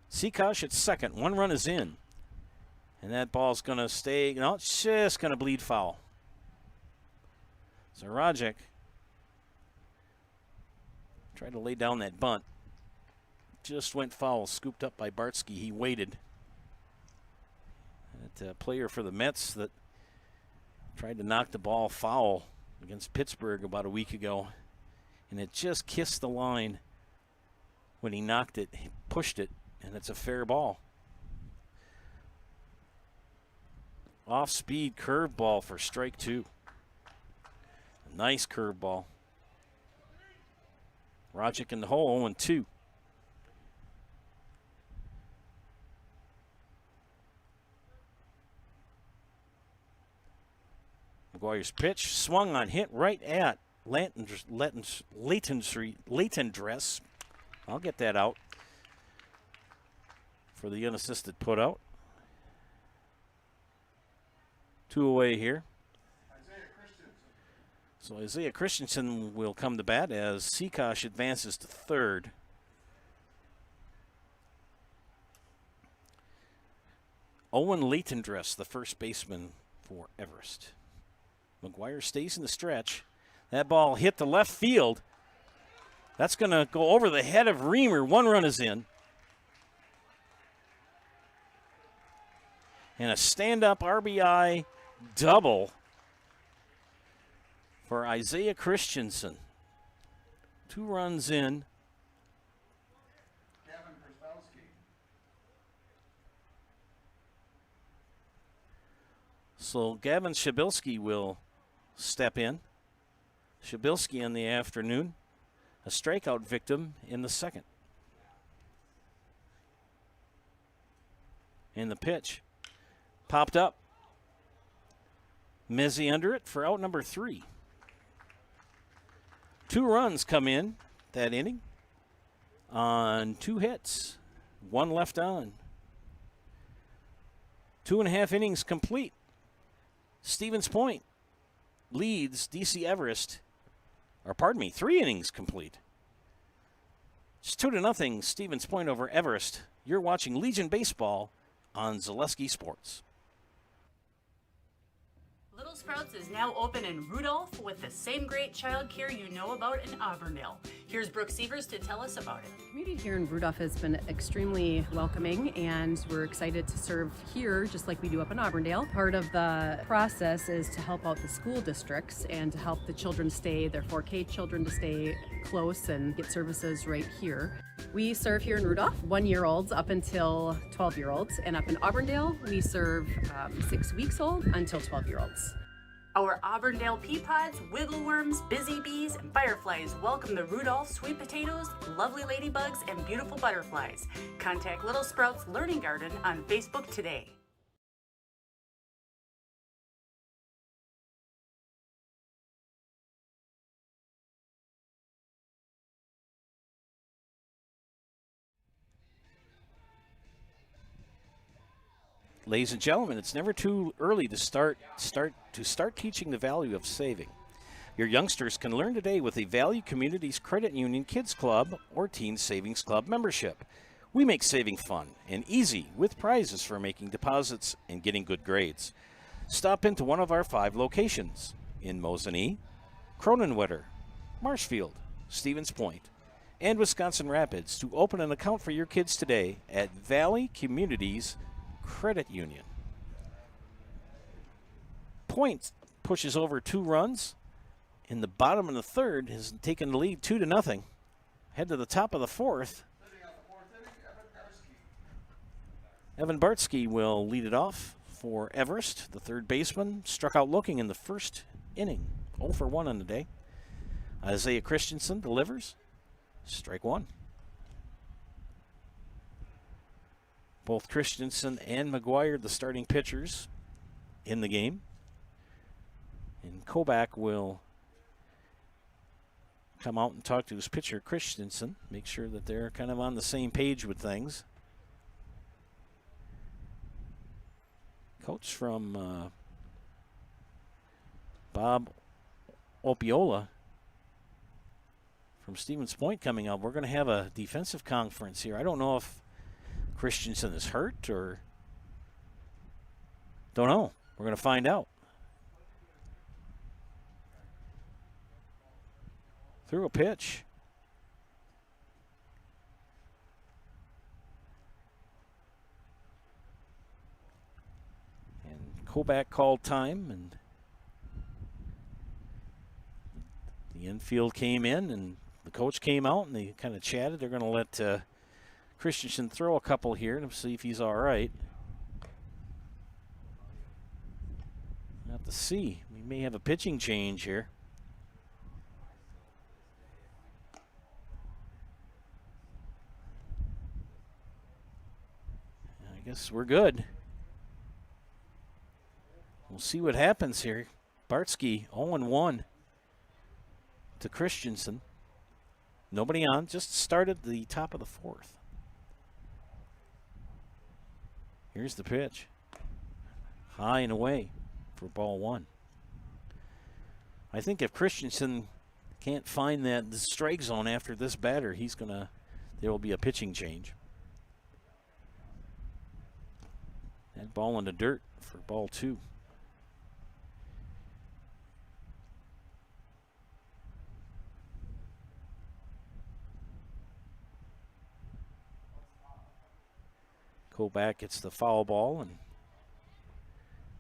Sikosh at second. One run is in. And that ball's going to stay. No, it's just going to bleed foul. So Rajek tried to lay down that bunt. Just went foul, scooped up by Bartsky. He waited. That player for the Mets that tried to knock the ball foul against Pittsburgh about a week ago. And it just kissed the line when he knocked it. He pushed it, and it's a fair ball. Off-speed curveball for strike two. A nice curveball. Rajek in the hole, 0-2. McGuire's pitch swung on, hit right at Leighton Dress. I'll get that out for the unassisted putout. 2 away here. So Isaiah Christensen will come to bat as Sikosh advances to third. Owen Leitendress, the first baseman for Everest. McGuire stays in the stretch. That ball hit the left field. That's going to go over the head of Reamer. 1 run is in. And a stand-up RBI double for Isaiah Christensen. 2 runs in. Gavin Krasnowski. So Gavin Shabilsky will step in. Shabilsky in the afternoon, a strikeout victim in the second. And the pitch popped up. Mezzi under it for out number 3. 2 runs come in that inning on 2 hits, 1 left on. 2.5 innings complete. Stevens Point leads DC Everest, 3 innings complete. It's 2-0 Stevens Point over Everest. You're watching Legion Baseball on Zaleski Sports. Little Sprouts is now open in Rudolph with the same great child care you know about in Auburndale. Here's Brooke Sievers to tell us about it. The community here in Rudolph has been extremely welcoming, and we're excited to serve here just like we do up in Auburndale. Part of the process is to help out the school districts and to help the children stay, their 4K children to stay close and get services right here. We serve here in Rudolph 1-year-olds up until 12-year-olds, and up in Auburndale we serve 6 weeks old until 12-year-olds. Our Auburndale pea pods, wiggle worms, busy bees, and fireflies welcome the Rudolph sweet potatoes, lovely ladybugs, and beautiful butterflies. Contact Little Sprouts Learning Garden on Facebook today. Ladies and gentlemen, it's never too early to start teaching the value of saving. Your youngsters can learn today with a Valley Communities Credit Union Kids Club or Teen Savings Club membership. We make saving fun and easy with prizes for making deposits and getting good grades. Stop into one of our 5 locations in Mosinee, Cronenwetter, Marshfield, Stevens Point, and Wisconsin Rapids to open an account for your kids today at Valley Communities Credit Union. Point pushes over 2 runs. In the bottom of the third, has taken the lead 2-0. Head to the top of the 4th. Evan Bartsky will lead it off for Everest. The third baseman struck out looking in the first inning. 0 for 1 on the day. Isaiah Christensen delivers. Strike 1. Both Christensen and McGuire, the starting pitchers in the game. And Kobach will come out and talk to his pitcher, Christensen, make sure that they're kind of on the same page with things. Coach from Bob Opiola from Stevens Point coming up. We're going to have a defensive conference here. I don't know if Christensen is hurt or don't know. We're going to find out. Threw a pitch. And Kobach called time, and the infield came in, and the coach came out, and they kind of chatted. They're going to let Christensen throw a couple here to see if he's all right. We'll have to see. We may have a pitching change here. I guess we're good. We'll see what happens here. Bartsky 0-1 to Christensen. Nobody on, just started the top of the 4th. Here's the pitch. High and away for ball 1. I think if Christensen can't find the strike zone after this batter, there will be a pitching change. That ball in the dirt for ball 2. Kobach gets the foul ball and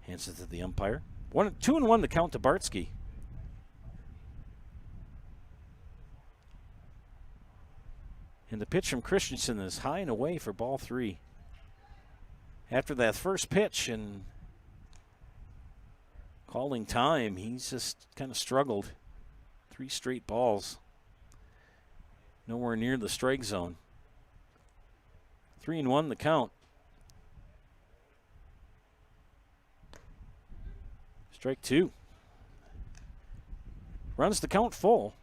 hands it to the umpire. 2-1 to count to Bartsky. And the pitch from Christensen is high and away for ball 3. After that first pitch and calling time, he's just kind of struggled. 3 straight balls. Nowhere near the strike zone. 3-1 the count. Strike 2. Runs the count full.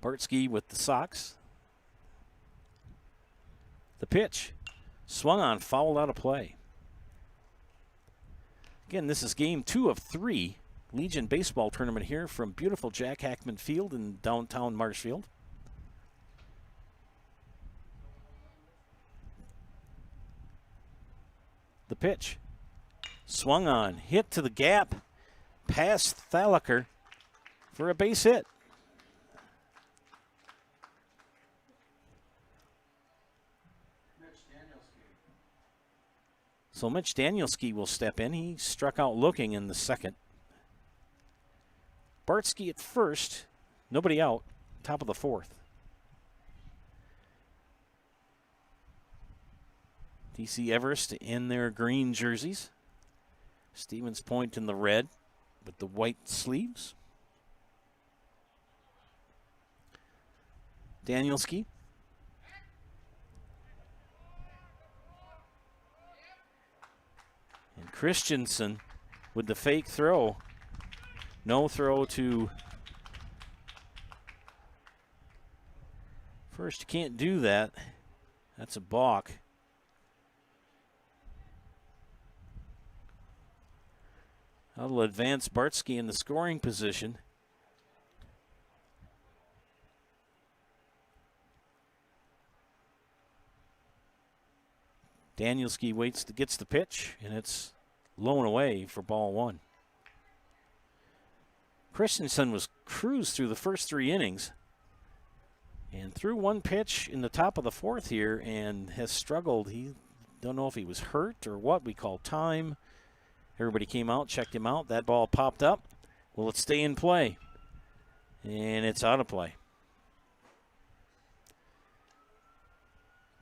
Bartsky with the Sox. The pitch. Swung on, fouled out of play. Again, this is game 2 of 3. Legion baseball tournament here from beautiful Jack Hackman Field in downtown Marshfield. The pitch. Swung on, hit to the gap, past Thalacker for a base hit. So Mitch Danielski will step in. He struck out looking in the second. Bartsky at first, nobody out, top of the 4th. DC Everest in their green jerseys. Stevens Point in the red with the white sleeves. Danielski. And Christensen with the fake throw. No throw to first. You can't do that. That's a balk. That'll advance Bartsky in the scoring position. Danielski gets the pitch, and it's low and away for ball 1. Christensen was cruised through the first 3 innings and threw 1 pitch in the top of the 4th here and has struggled. He don't know if he was hurt or what. We called time. Everybody came out, checked him out. That ball popped up. Will it stay in play? And it's out of play.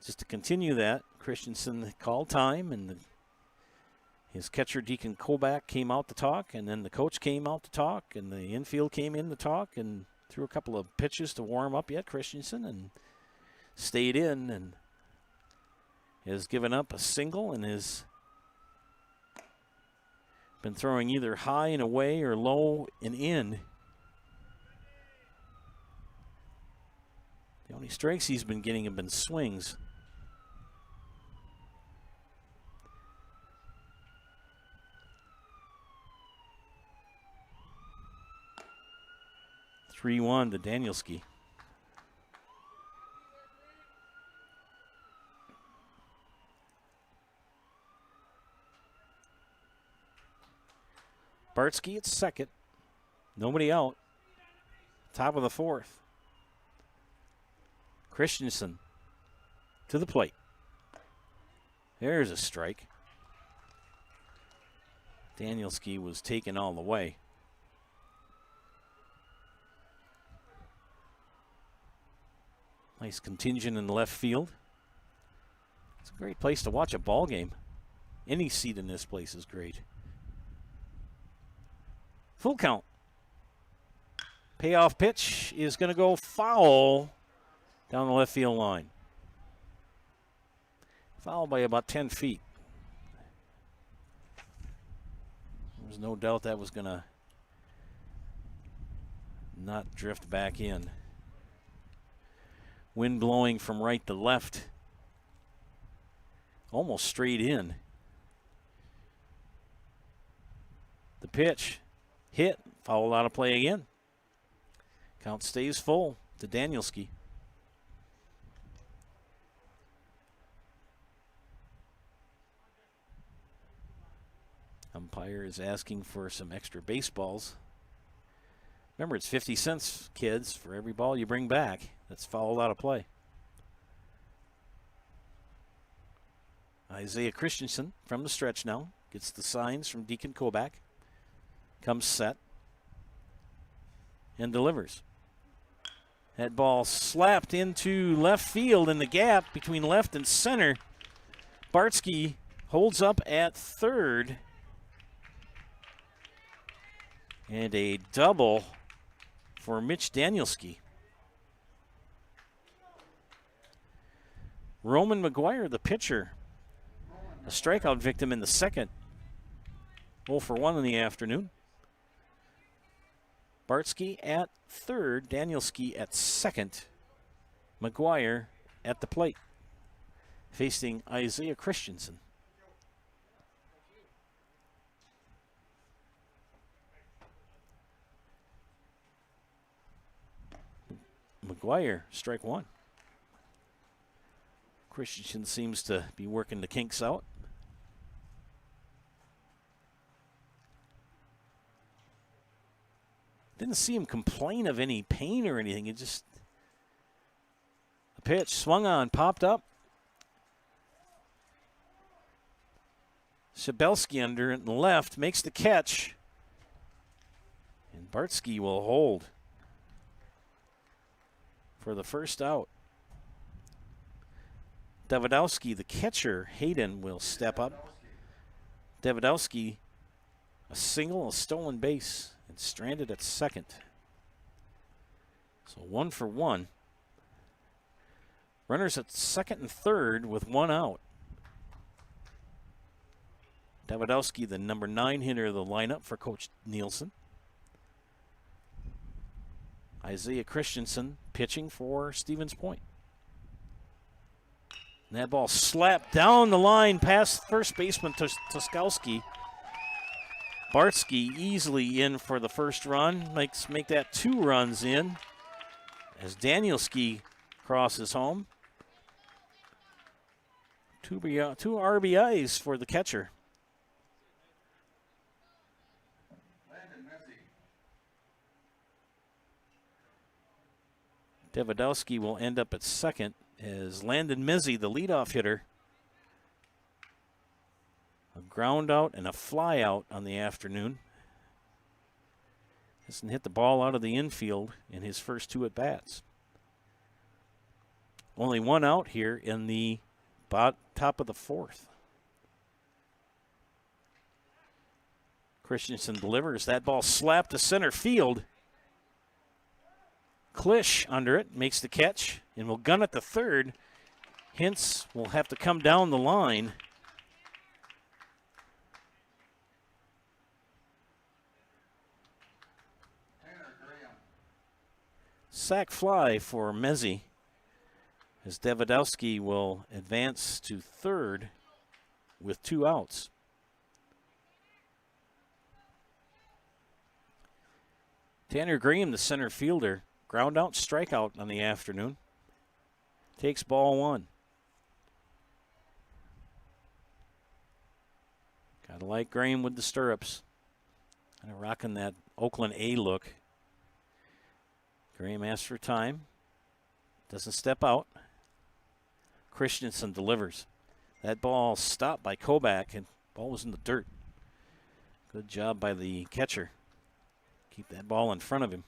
Just to continue that, Christensen called time, and his catcher, Deacon Kobach, came out to talk, and then the coach came out to talk, and the infield came in to talk, and threw a couple of pitches to warm up yet, Christensen, and stayed in, and has given up a single, and has been throwing either high and away or low and in. The only strikes he's been getting have been swings. (3-1) to Danielski. Bartsky at second. Nobody out. Top of the 4th. Christensen to the plate. There's a strike. Danielski was taken all the way. Nice contingent in the left field. It's a great place to watch a ball game. Any seat in this place is great. Full count. Payoff pitch is going to go foul down the left field line. Foul by about 10 feet. There's no doubt that was going to not drift back in. Wind blowing from right to left. Almost straight in. The pitch. Hit. Foul out of play again. Count stays full to Danielski. Umpire is asking for some extra baseballs. Remember, it's 50 cents, kids, for every ball you bring back. That's fouled out of play. Isaiah Christensen from the stretch now. Gets the signs from Deacon Kobach. Comes set. and delivers. That ball slapped into left field in the gap between left and center. Bartsky holds up at third. And a double for Mitch Danielski. Roman McGuire, the pitcher, a strikeout victim in the second. 0 for 1 in the afternoon. Bartsky at third, Danielski at second, McGuire at the plate, facing Isaiah Christensen. McGuire, strike one. Christensen seems to be working the kinks out. Didn't see him complain of any pain or anything. It just, a pitch swung on, popped up. Shabelski under it and left, makes the catch. And Bartsky will hold for the first out. Davidowski, the catcher, Hayden, will step up. Davidowski, a single, a stolen base, and stranded at second. So 1 for 1. Runners at second and third with one out. Davidowski, the number 9 hitter of the lineup for Coach Nielsen. Isaiah Christensen pitching for Stevens Point. And that ball slapped down the line past first baseman Toskowski. Bartsky easily in for the first run. Make that 2 runs in as Danielski crosses home. 2 RBIs for the catcher. Davidowski will end up at second as Landon Mizzi, the leadoff hitter, a ground out and a fly out on the afternoon. Hasn't hit the ball out of the infield in his first 2 at-bats. Only one out here in the top of the 4th. Christensen delivers. That ball slapped to center field. Klisch under it, makes the catch, and will gun it to third. Hintz will have to come down the line. Sack fly for Mezzi as Davidowski will advance to third with 2 outs. Tanner Graham, the center fielder, ground out, strikeout on the afternoon. Takes ball 1. Gotta like Graham with the stirrups. Kind of rocking that Oakland A look. Graham asks for time. Doesn't step out. Christensen delivers. That ball stopped by Kobach, and ball was in the dirt. Good job by the catcher. Keep that ball in front of him.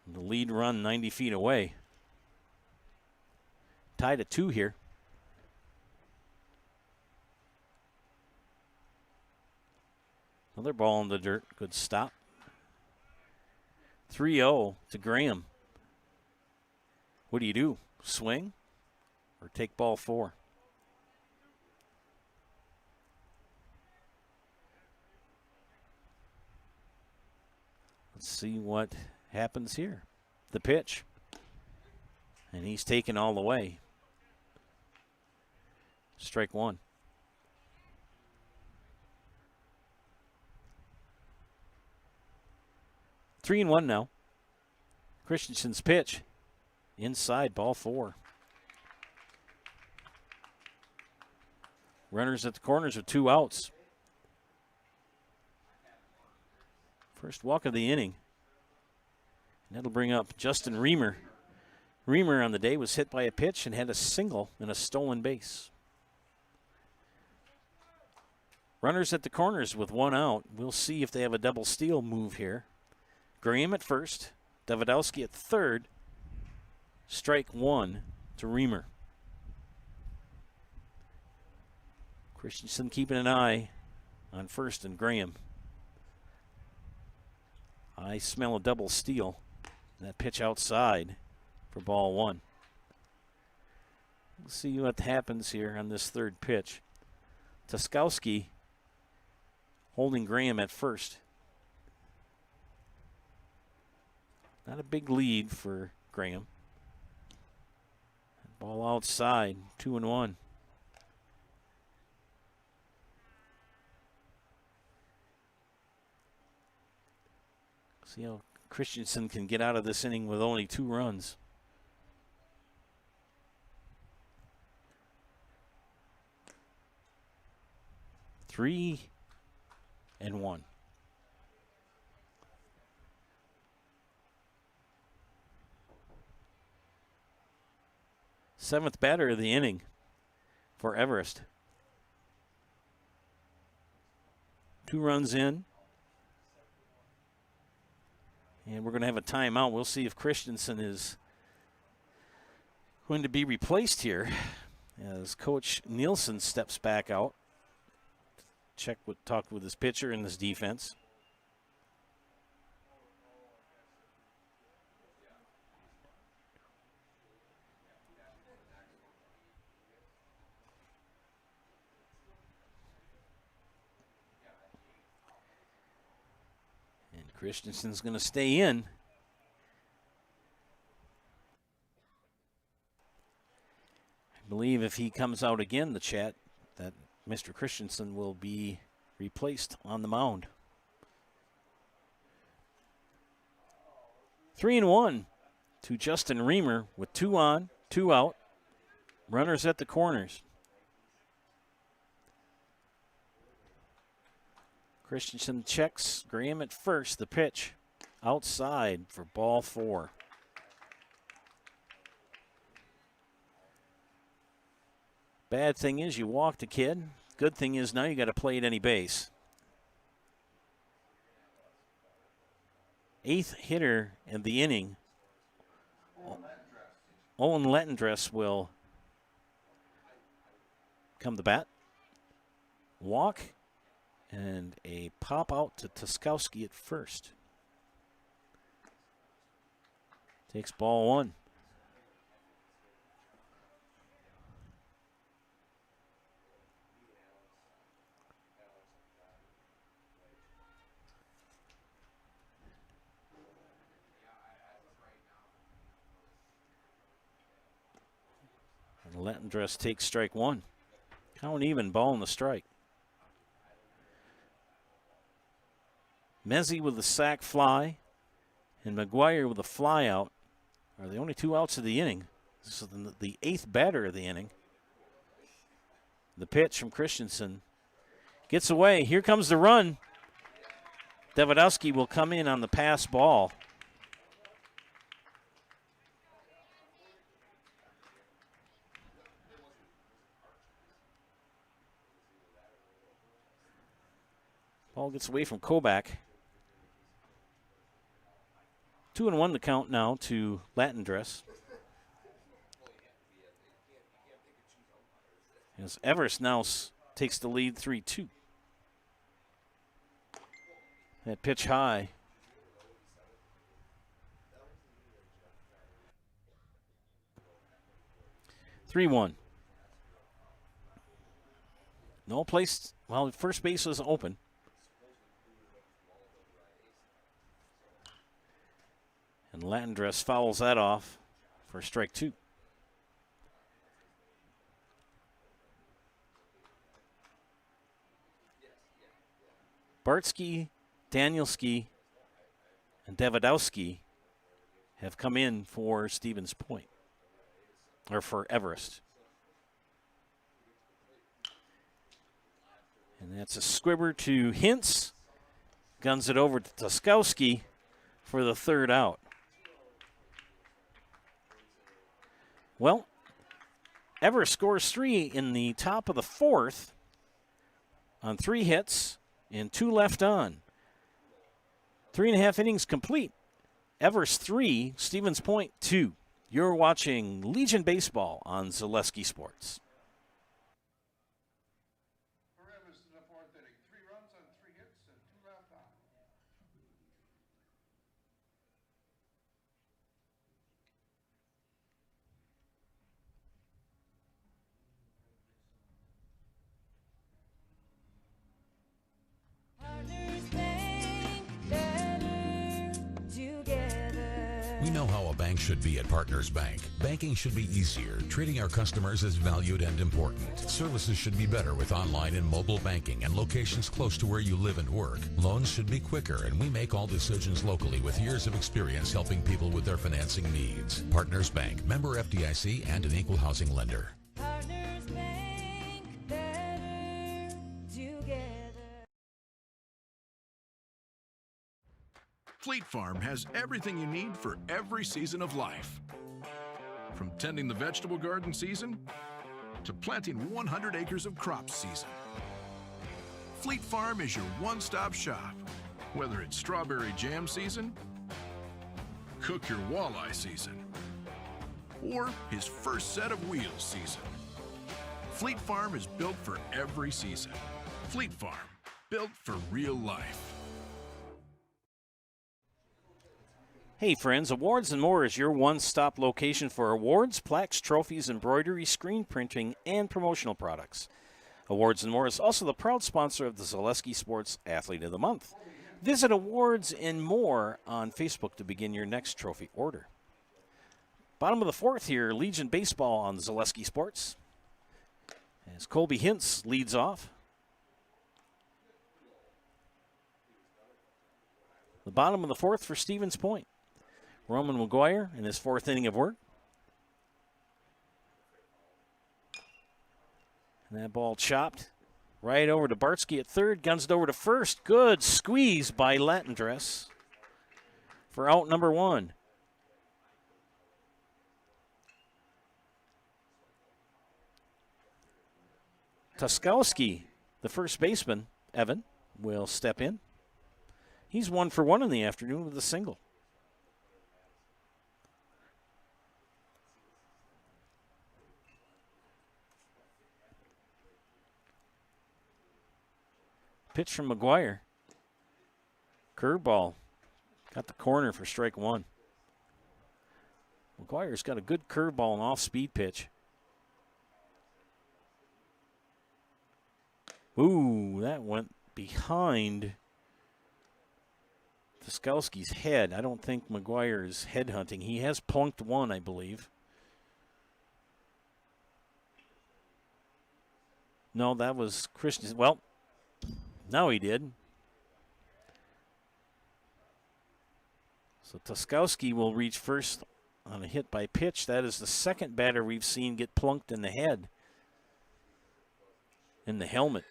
The lead run 90 feet away. Tied at 2 here. Another ball in the dirt. Good stop. 3-0 to Graham. What do you do? Swing or take ball 4? Let's see what happens here. The pitch. And he's taken all the way. Strike 1. Three and 1 now. Christensen's pitch. Inside, ball 4. Runners at the corners with 2 outs. First walk of the inning. And that'll bring up Justin Reamer. Reamer on the day was hit by a pitch and had a single and a stolen base. Runners at the corners with 1 out. We'll see if they have a double steal move here. Graham at first, Davidowski at third, strike one to Reamer. Christensen keeping an eye on first and Graham. I smell a double steal. That pitch outside for ball one. We'll see what happens here on this third pitch. Tuskowski holding Graham at first. Not a big lead for Graham. Ball outside, 2-1. See how Christensen can get out of this inning with only 2 runs. Three and one. Seventh batter of the inning for Everest. 2 runs in. And we're going to have a timeout. We'll see if Christensen is going to be replaced here as Coach Nielsen steps back out. Talked with his pitcher and his defense. Christensen's going to stay in. I believe if he comes out again, the chat, that Mr. Christensen will be replaced on the mound. 3-1 to Justin Reamer with 2 on, 2 out. Runners at the corners. Christensen checks Graham at first. The pitch outside for ball 4. Bad thing is you walked a kid. Good thing is now you got to play at any base. 8th hitter in the inning. Owen Lettendress will come to bat. Walk. And a pop out to Tuskowski at first. Takes ball 1. And Lettendress takes strike 1. Count even, ball in the strike. Mezzi with the sac fly and McGuire with a fly out are the only 2 outs of the inning. This is the 8th batter of the inning. The pitch from Christensen gets away. Here comes the run. Davidowski will come in on the pass ball. Ball gets away from Kobach. 2-1 the count now to Lettendress. As Everest now takes the lead 3-2. That pitch high. (3-1). No place. Well, first base was open. And Lettendress fouls that off for strike 2. Bartsky, Danielski, and Davidowski have come in for Stevens Point, or for Everest. And that's a squibber to Hintz. Guns it over to Tuskowski for the 3rd out. Well, Everest scores 3 in the top of the 4th on 3 hits and 2 left on. 3.5 innings complete. Evers 3, Stevens Point 2. You're watching Legion Baseball on Zaleski Sports. For Evers in the fourth inning, 3 runs on 3 hits and 2 left on. We know how a bank should be at Partners Bank. Banking should be easier, treating our customers as valued and important. Services should be better with online and mobile banking and locations close to where you live and work. Loans should be quicker, and we make all decisions locally with years of experience helping people with their financing needs. Partners Bank, member FDIC, and an equal housing lender. Partners Bank, better together. Fleet Farm has everything you need for every season of life. From tending the vegetable garden season to planting 100 acres of crops season. Fleet Farm is your one-stop shop. Whether it's strawberry jam season, cook your walleye season, or his first set of wheels season. Fleet Farm is built for every season. Fleet Farm, built for real life. Hey friends, Awards and More is your one-stop location for awards, plaques, trophies, embroidery, screen printing, and promotional products. Awards and More is also the proud sponsor of the Zaleski Sports Athlete of the Month. Visit Awards and More on Facebook to begin your next trophy order. Bottom of the fourth here, Legion Baseball on Zaleski Sports. As Colby Hintz leads off. The bottom of the fourth for Stevens Point. Roman McGuire in his fourth inning of work. And that ball chopped right over to Bartsky at third. Guns it over to first. Good squeeze by Latendress for out number 1. Tuskowski, the first baseman, Evan, will step in. He's 1 for 1 in the afternoon with a single. Pitch from McGuire. Curveball. Got the corner for strike 1. McGuire's got a good curveball and off-speed pitch. Ooh, that went behind Tuskowski's head. I don't think McGuire is headhunting. He has punked 1, I believe. No, that was Christian. Well, now he did. So Tuskowski will reach first on a hit by pitch. That is the second batter we've seen get plunked in the head, in the helmet.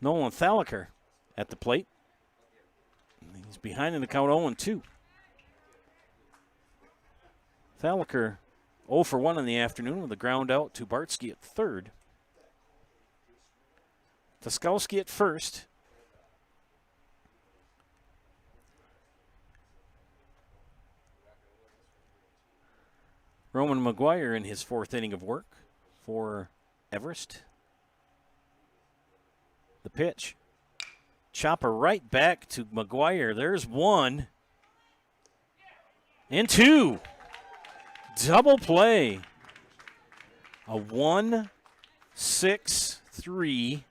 Nolan Thalacker at the plate. He's behind in the count 0-2. Thalacker 0 for 1 in the afternoon with a ground out to Bartsky at third. Tuskowski at first. Roman McGuire in his fourth inning of work for Everest. The pitch. Chopper right back to McGuire. There's 1. And 2. Double play. A 1-6-3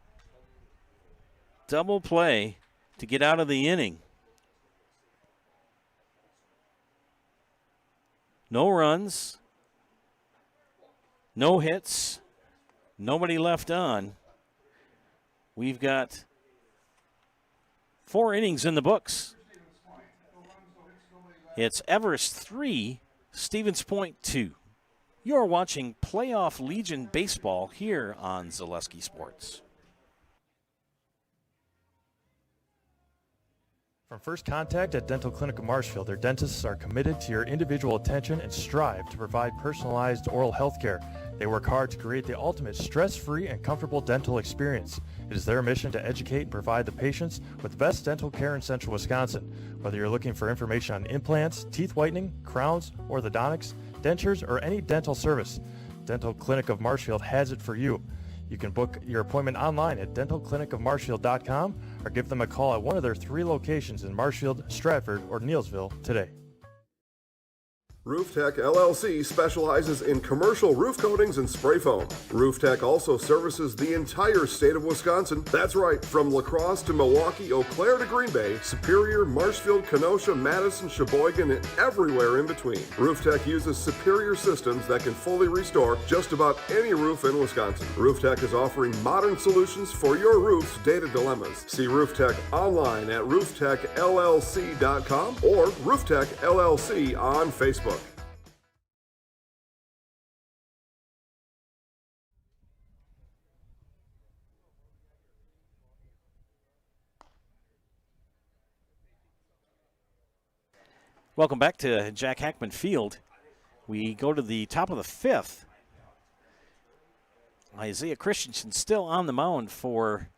double play to get out of the inning. No runs, No hits, nobody left on. We've got 4 innings in the books. It's Everest 3, Stevens Point 2. You're watching Playoff Legion Baseball here on Zaleski Sports. From first contact at Dental Clinic of Marshfield, their dentists are committed to your individual attention and strive to provide personalized oral health care. They work hard to create the ultimate stress-free and comfortable dental experience. It is their mission to educate and provide the patients with the best dental care in Central Wisconsin. Whether you're looking for information on implants, teeth whitening, crowns, orthodontics, dentures, or any dental service, Dental Clinic of Marshfield has it for you. You can book your appointment online at dentalclinicofmarshfield.com or give them a call at one of their 3 locations in Marshfield, Stratford, or Neillsville today. Rooftech LLC specializes in commercial roof coatings and spray foam. Rooftech also services the entire state of Wisconsin. That's right, from La Crosse to Milwaukee, Eau Claire to Green Bay, Superior, Marshfield, Kenosha, Madison, Sheboygan, and everywhere in between. Rooftech uses superior systems that can fully restore just about any roof in Wisconsin. Rooftech is offering modern solutions for your roof's data dilemmas. See Rooftech online at rooftechllc.com or Rooftech LLC on Facebook. Welcome back to Jack Hackman Field. We go to the top of the 5th. Isaiah Christensen still on the mound for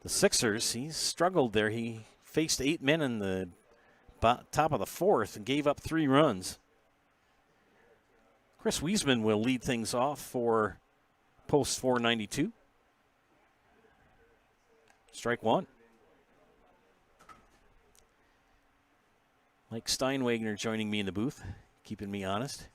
the Sixers. He struggled there. He faced 8 men in the top of the 4th and gave up 3 runs. Chris Wiesman will lead things off for post 492. Strike 1. Mike Steinwagner joining me in the booth, keeping me honest.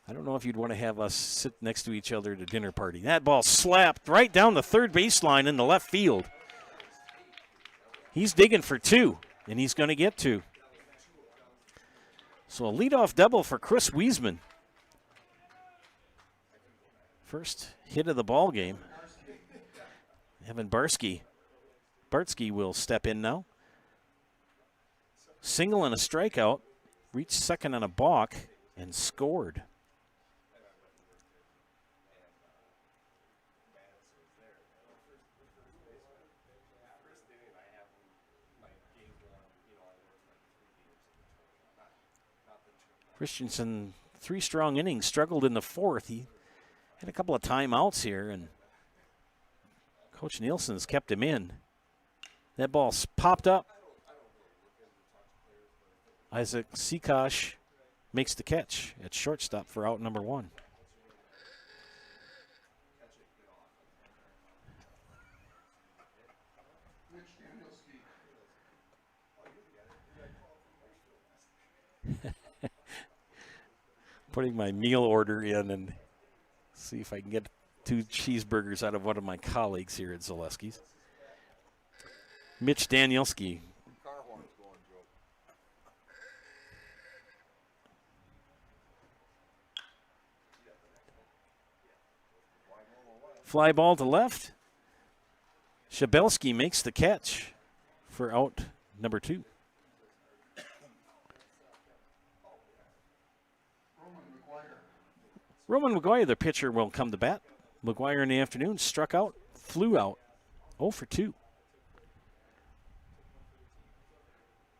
I don't know if you'd want to have us sit next to each other at a dinner party. That ball slapped right down the third baseline in the left field. He's digging for 2, and he's going to get 2. So a leadoff double for Chris Wiesman. First hit of the ball game. Evan Bartsky will step in now. Single and a strikeout. Reached second on a balk and scored. Christensen, 3 strong innings, struggled in the 4th. He had a couple of timeouts here, and Coach Nielsen's kept him in. That ball popped up. Isaac Sikosh makes the catch at shortstop for out number 1. Putting my meal order in and see if I can get 2 cheeseburgers out of one of my colleagues here at Zaleski's. Mitch Danielski. Fly ball to left. Shabelski makes the catch for out number 2. Roman McGuire, the pitcher, will come to bat. McGuire in the afternoon struck out, flew out, 0 for 2.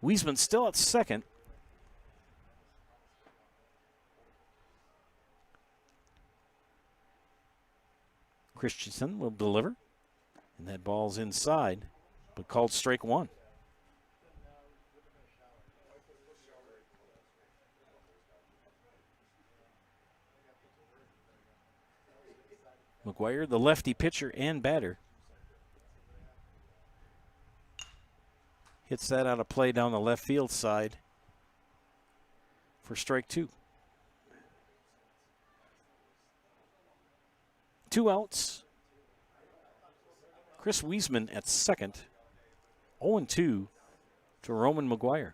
Wiesman still at second. Christensen will deliver, and that ball's inside, but called strike 1. McGuire, the lefty pitcher and batter, hits that out of play down the left field side for strike 2. 2 outs. Chris Wiesman at second. 0-2 to Roman McGuire.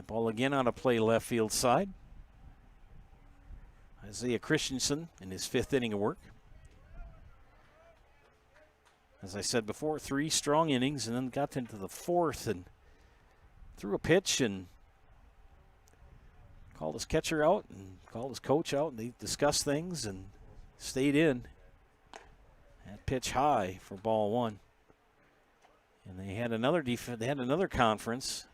That ball again on a play left field side. Isaiah Christensen in his 5th inning of work. As I said before, 3 strong innings, and then got into the 4th and threw a pitch and called his catcher out and called his coach out, and they discussed things and stayed in. That pitch high for ball 1. And they had another conference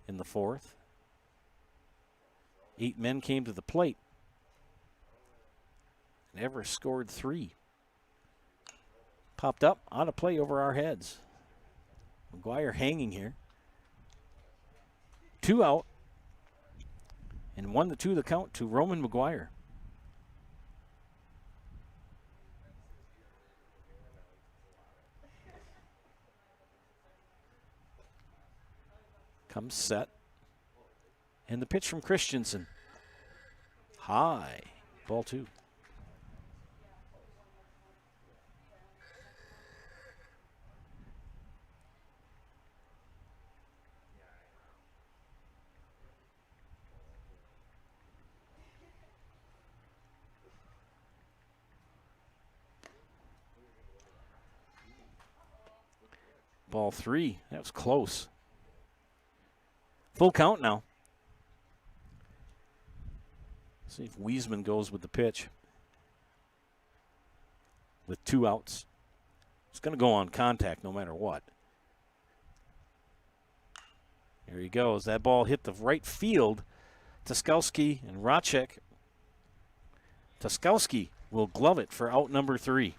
in the 4th. 8 men came to the plate. And Everest scored 3. Popped up on a play over our heads. McGuire hanging here. 2 out. And 1-2 the count to Roman McGuire. Comes set. And the pitch from Christensen. High. Ball 2. Ball 3. That was close. Full count now. See if Wiesman goes with the pitch. With 2 outs. It's going to go on contact no matter what. There he goes. That ball hit the right field. Tuskowski and Racek. Tuskowski will glove it for out number 3.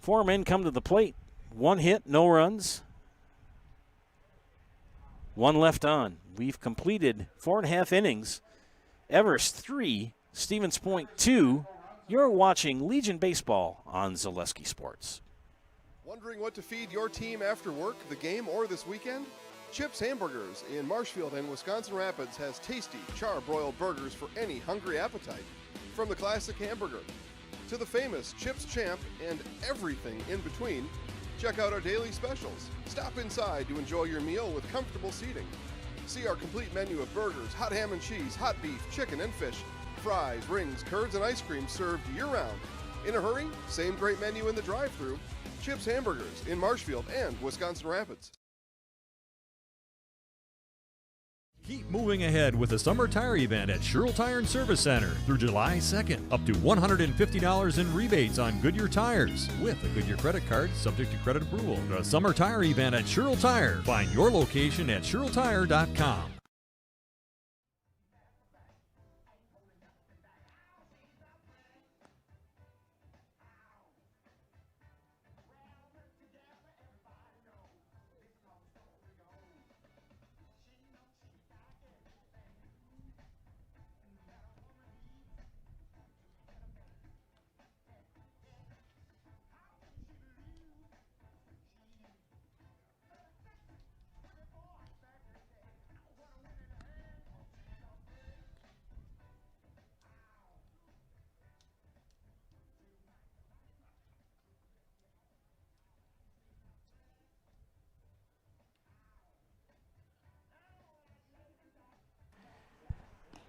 4 men come to the plate. 1 hit, no runs. 1 left on. We've completed 4.5 innings. Everest 3, Stevens Point 2. You're watching Legion Baseball on Zaleski Sports. Wondering what to feed your team after work, the game, or this weekend? Chips Hamburgers in Marshfield and Wisconsin Rapids has tasty, char-broiled burgers for any hungry appetite. From the classic hamburger to the famous Chips Champ and everything in between, check out our daily specials. Stop inside to enjoy your meal with comfortable seating. See our complete menu of burgers, hot ham and cheese, hot beef, chicken and fish, fries, rings, curds, and ice cream served year-round. In a hurry? Same great menu in the drive-thru. Chips Hamburgers in Marshfield and Wisconsin Rapids. Keep moving ahead with the summer tire event at Sherrill Tire and Service Center through July 2nd. Up to $150 in rebates on Goodyear tires with a Goodyear credit card subject to credit approval. The summer tire event at Sherrill Tire. Find your location at SherrillTire.com.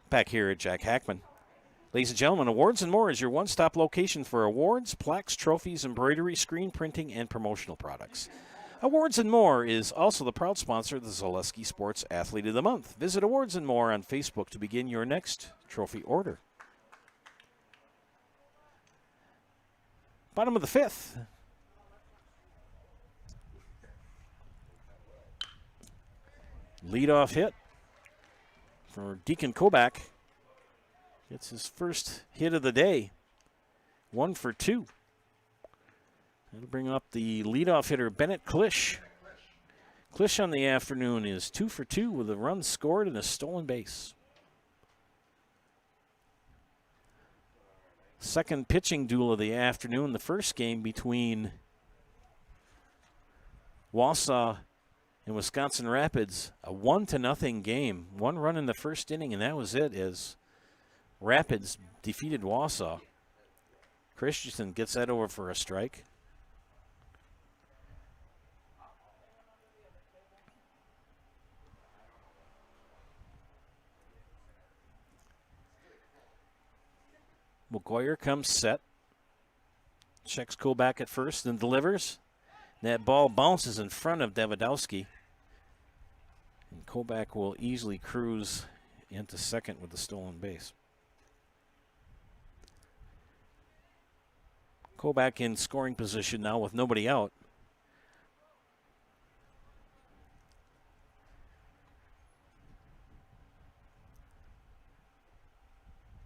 Back here at Jack Hackman. Ladies and gentlemen, Awards and More is your one-stop location for awards, plaques, trophies, embroidery, screen printing, and promotional products. Awards and More is also the proud sponsor of the Zaleski Sports Athlete of the Month. Visit Awards and More on Facebook to begin your next trophy order. Bottom of the 5th. Leadoff hit for Deacon Kobach. Gets his first hit of the day. 1 for 2. That'll bring up the leadoff hitter, Bennett Klisch. Klisch on the afternoon is 2 for 2 with a run scored and a stolen base. Second pitching duel of the afternoon. The first game between Wausau and Wisconsin Rapids, a 1-0 game. 1 run in the first inning, and that was it, as Rapids defeated Wausau. Christensen gets that over for a strike. McGuire comes set. Checks Kobach at first and delivers. That ball bounces in front of Davidowski. And Kobach will easily cruise into second with the stolen base. Kobach in scoring position now with nobody out.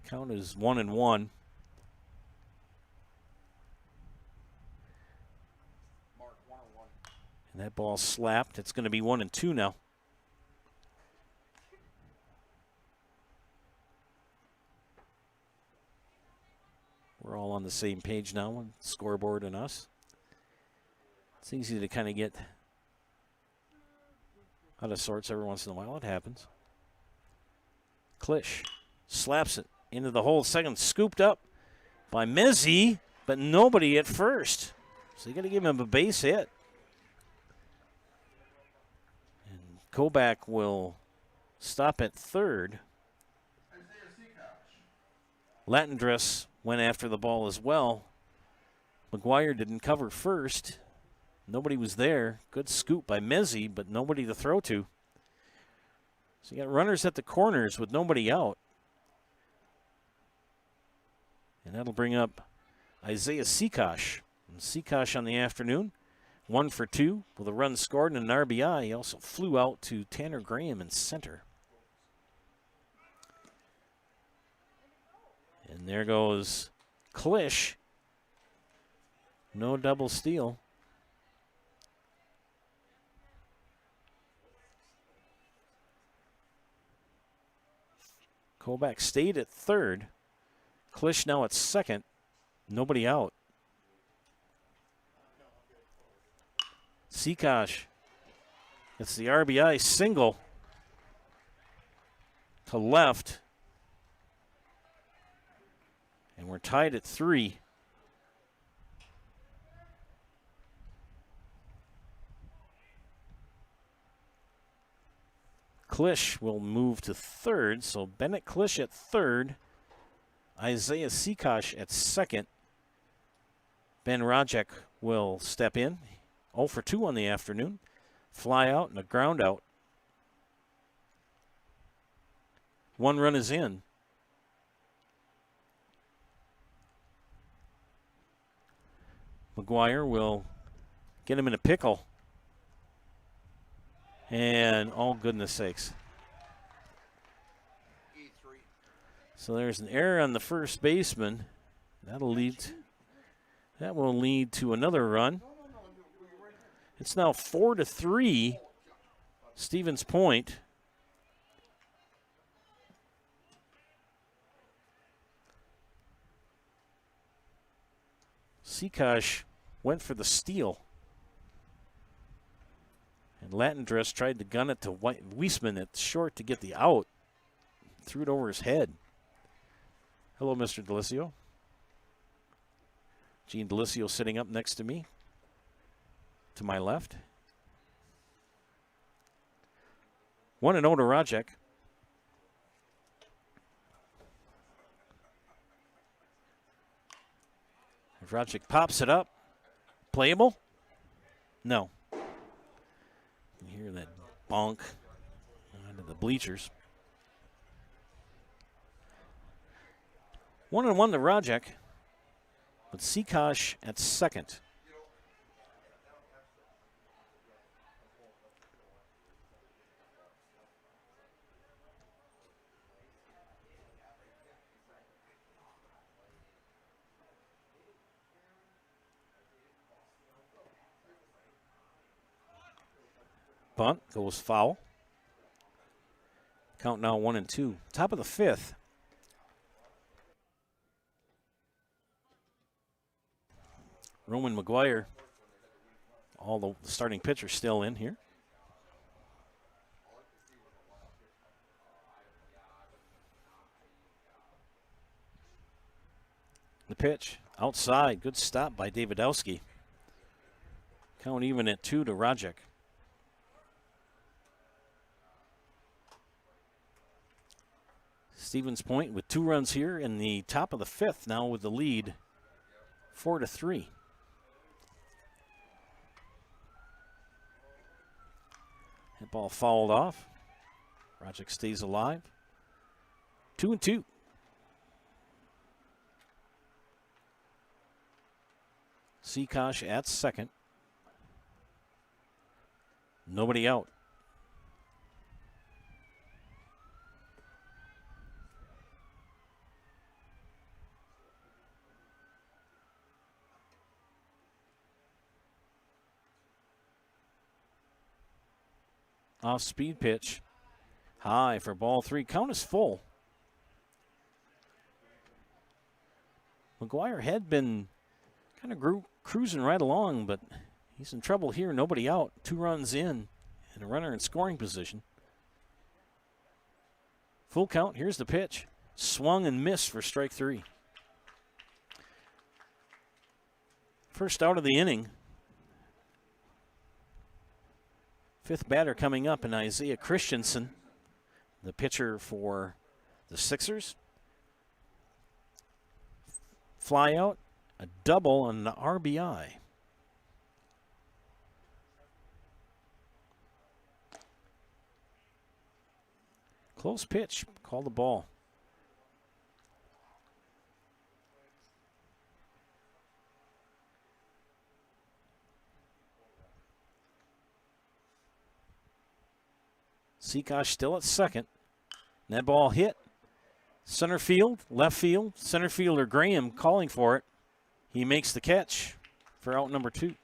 Count is 1-1. And that ball slapped. It's going to be 1-2 now. We're all on the same page now on scoreboard and us. It's easy to kind of get out of sorts every once in a while. It happens. Klisch slaps it into the hole. Second scooped up by Mezzi, but nobody at first. So you got to give him a base hit. And Kobach will stop at third. Latendress went after the ball as well. McGuire didn't cover first. Nobody was there. Good scoop by Mezzi, but nobody to throw to. So you got runners at the corners with nobody out. And that'll bring up Isaiah Sikosh. And Sikosh on the afternoon, 1 for 2 with a run scored and an RBI. He also flew out to Tanner Graham in center. And there goes Klisch. No double steal. Kobach stayed at third. Klisch now at second. Nobody out. Sikosh. It's the RBI single to left. And we're tied at 3. Klisch will move to third, so Bennett Klisch at third, Isaiah Sikosh at second. Ben Rajek will step in, 0 for 2 on the afternoon, fly out and a ground out. 1 run is in. McGuire will get him in a pickle. And, oh, goodness sakes. So there's an error on the first baseman. That will lead to another run. It's now 4-3. Stevens Point. Sikosh went for the steal. And Latendress tried to gun it to Weisman at short to get the out. Threw it over his head. Hello, Mr. Delisio. Gene Delisio sitting up next to me. To my left. 1-0 to Rajek. If Rajek pops it up, playable? No. You hear that bonk onto the bleachers. 1-1 to Rajek, but Sikosh at second. Bunt goes foul. Count now 1-2. Top of the 5th. Roman McGuire, all the starting pitchers still in here. The pitch outside. Good stop by Davidowski. Count even at 2 to Rajek. Stevens Point with 2 runs here in the top of the 5th, now with the lead 4-3. That ball fouled off. Project stays alive. 2-2. Seakosh at second. Nobody out. Off speed pitch. High for ball 3. Count is full. McGuire had been kind of cruising right along, but he's in trouble here. Nobody out. 2 runs in and a runner in scoring position. Full count. Here's the pitch. Swung and missed for strike 3. First out of the inning. 5th batter coming up in Isaiah Christensen, the pitcher for the Sixers. Fly out, a double, and an RBI. Close pitch, call the ball. Seakosh still at second. And that ball hit. Center field, left field. Center fielder Graham calling for it. He makes the catch for out number 2.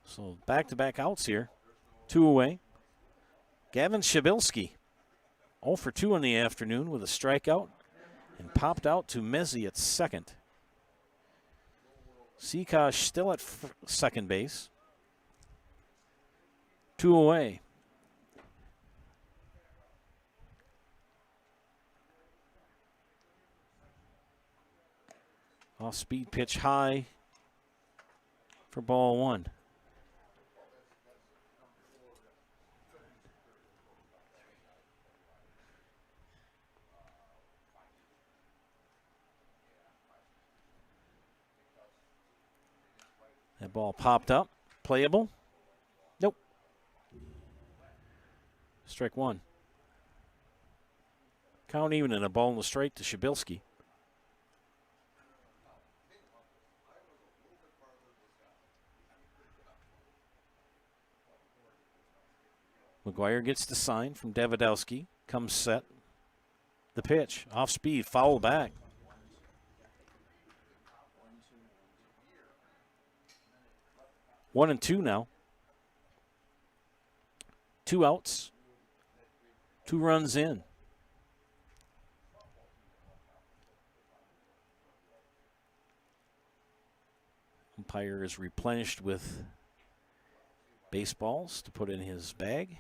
So back-to-back outs here. 2 away. Gavin Shabilsky, 0 for 2 in the afternoon with a strikeout and popped out to Mezzi at second. Seakosh still at second base. 2 away. Off speed pitch high for ball 1. That ball popped up. Playable. Nope. Strike 1. Count even and a ball in the straight to Shabilsky. McGuire gets the sign from Davidowski. Comes set. The pitch. Off speed. Foul back. One and 2 now. 2 outs. 2 runs in. Umpire is replenished with baseballs to put in his bag.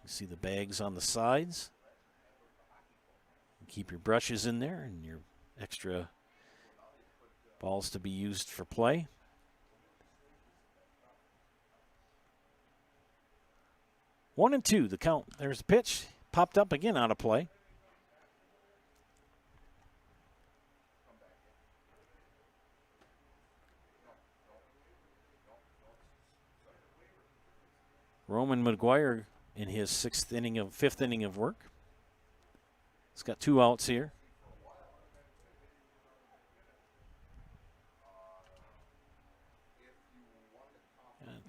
You see the bags on the sides. Keep your brushes in there and your extra balls to be used for play. One and 2, the count. There's the pitch. Popped up again out of play. Roman McGuire in his 5th inning of work. He's got 2 outs here.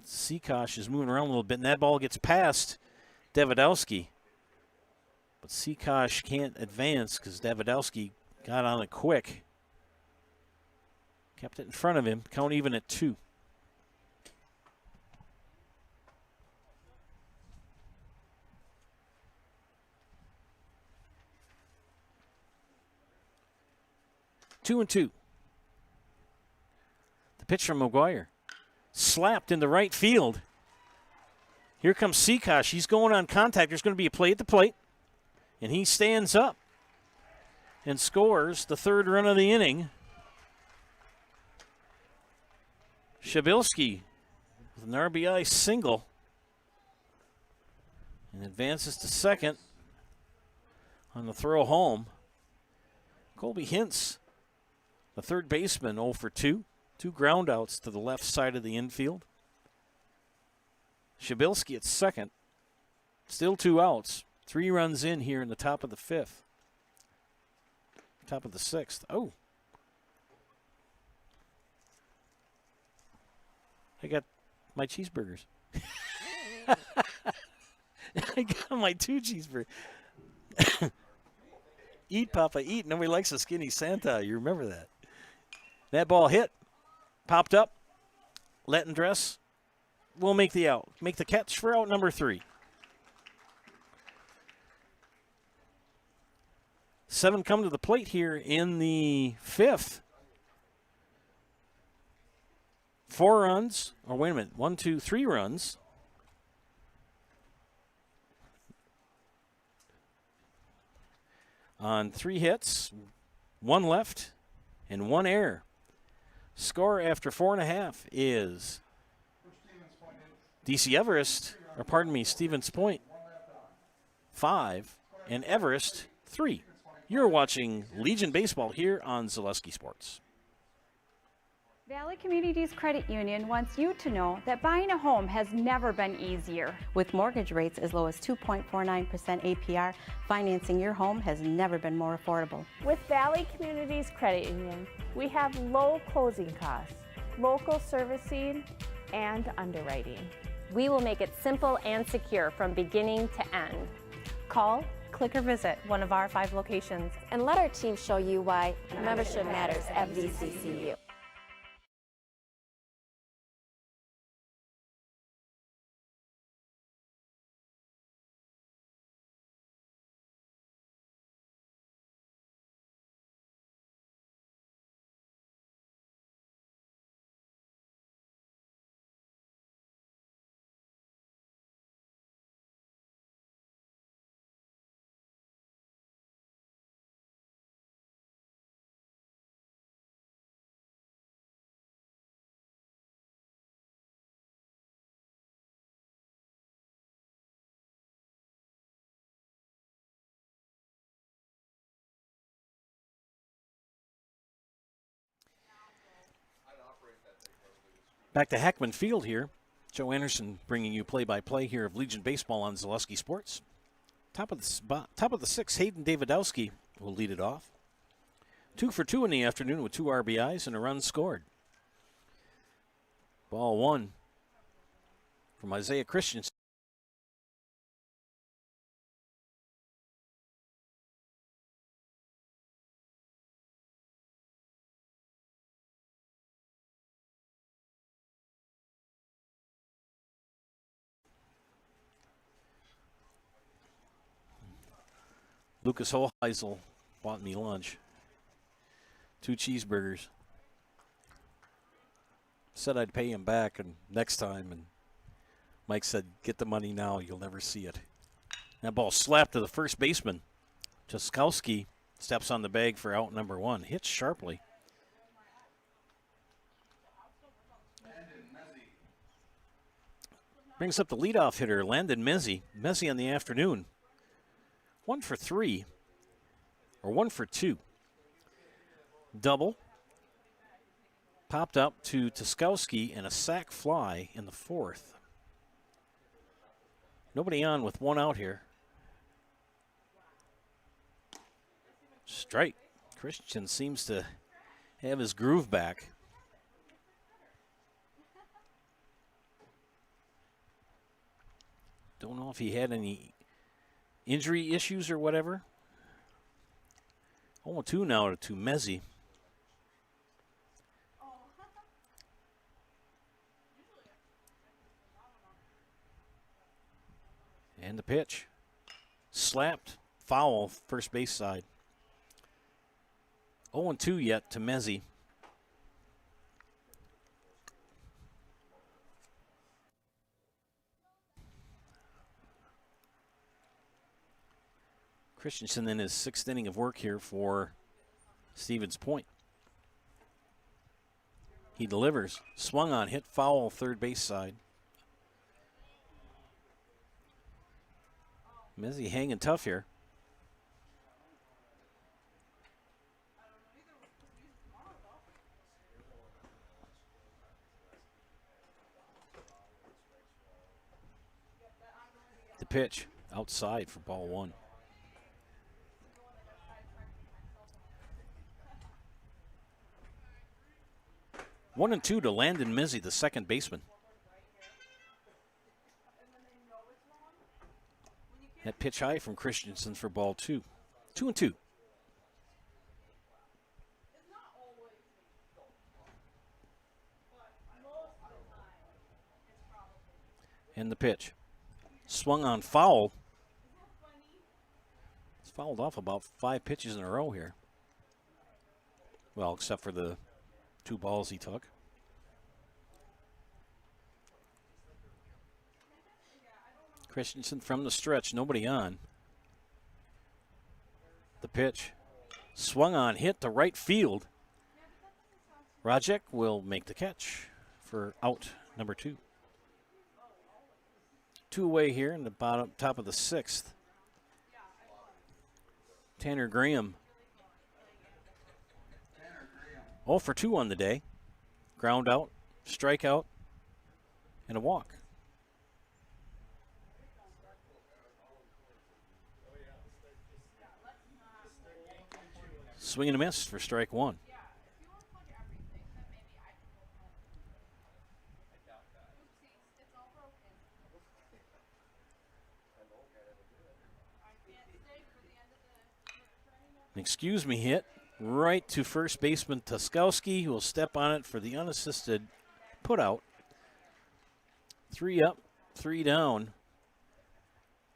Seakosh is moving around a little bit, and that ball gets past Davidowski. But Seakosh can't advance because Davidowski got on it quick. Kept it in front of him. Count even at 2. Two and 2. The pitch from McGuire. Slapped into right field. Here comes Seakosh. He's going on contact. There's going to be a play at the plate. And he stands up and scores the 3rd run of the inning. Shabilsky with an RBI single. and advances to second on the throw home. Colby Hintz, the third baseman, 0 for 2. 2 ground outs to the left side of the infield. Shabilsky at second. Still 2 outs. 3 runs in here in the top of the 5th. Top of the 6th. Oh. I got my cheeseburgers. I got my 2 cheeseburgers. Eat, Papa, eat. Nobody likes a skinny Santa. You remember that. That ball hit. Popped up. Lettendress will make the out. Make the catch for out number 3. 7 come to the plate here in the 5th. 4 runs. Or wait a minute. 1, 2, 3 runs. On 3 hits, 1 left, and 1 error. Score after 4.5 is DC Everest, or pardon me, Stevens Point, 5, and Everest, 3. You're watching Legion Baseball here on Zaleski Sports. Valley Communities Credit Union wants you to know that buying a home has never been easier. With mortgage rates as low as 2.49% APR, financing your home has never been more affordable. With Valley Communities Credit Union, we have low closing costs, local servicing, and underwriting. We will make it simple and secure from beginning to end. Call, click, or visit one of our 5 locations And let our team show you why membership matters at VCCU. Back to Hackman Field here. Joe Anderson bringing you play-by-play here of Legion Baseball on Zaleski Sports. Top of the 6th, Hayden Davidowski will lead it off. 2 for 2 in the afternoon with 2 RBIs and a run scored. Ball 1 from Isaiah Christensen. Lucas Hoheisel bought me lunch. 2 cheeseburgers. Said I'd pay him back and next time, and Mike said, get the money now, you'll never see it. That ball slapped to the first baseman. Jaskowski steps on the bag for out number 1. Hits sharply. Brings up the leadoff hitter, Landon Mezzi. Mezzi on the afternoon. 1 for 3, or 1 for 2. Double. Popped up to Tuskowski and a sac fly in the 4th. Nobody on with 1 out here. Strike. Christian seems to have his groove back. Don't know if he had any injury issues or whatever. 0-2 now to Mezzi. And the pitch. Slapped. Foul, first base side. 0-2 yet to Mezzi. Christensen in his 6th inning of work here for Stevens Point. He delivers. Swung on, hit foul, third base side. Mizzy hanging tough here. The pitch outside for ball one. One and two to Landon Mizzy, the second baseman. That pitch high from Christensen for ball two. 2-2. And the pitch. Swung on foul. It's fouled off about 5 pitches in a row here. Well, except for the 2 balls he took. Christensen from the stretch, nobody on. The pitch. Swung on, hit to right field. Rajek will make the catch for out number 2. 2 away here in the bottom top of the 6th. Tanner Graham. 0 for 2 on the day. Ground out, strikeout, and a walk. Swing and a miss for strike 1. An excuse me hit right to first baseman Tuskowski, who will step on it for the unassisted putout. 3 up, 3 down.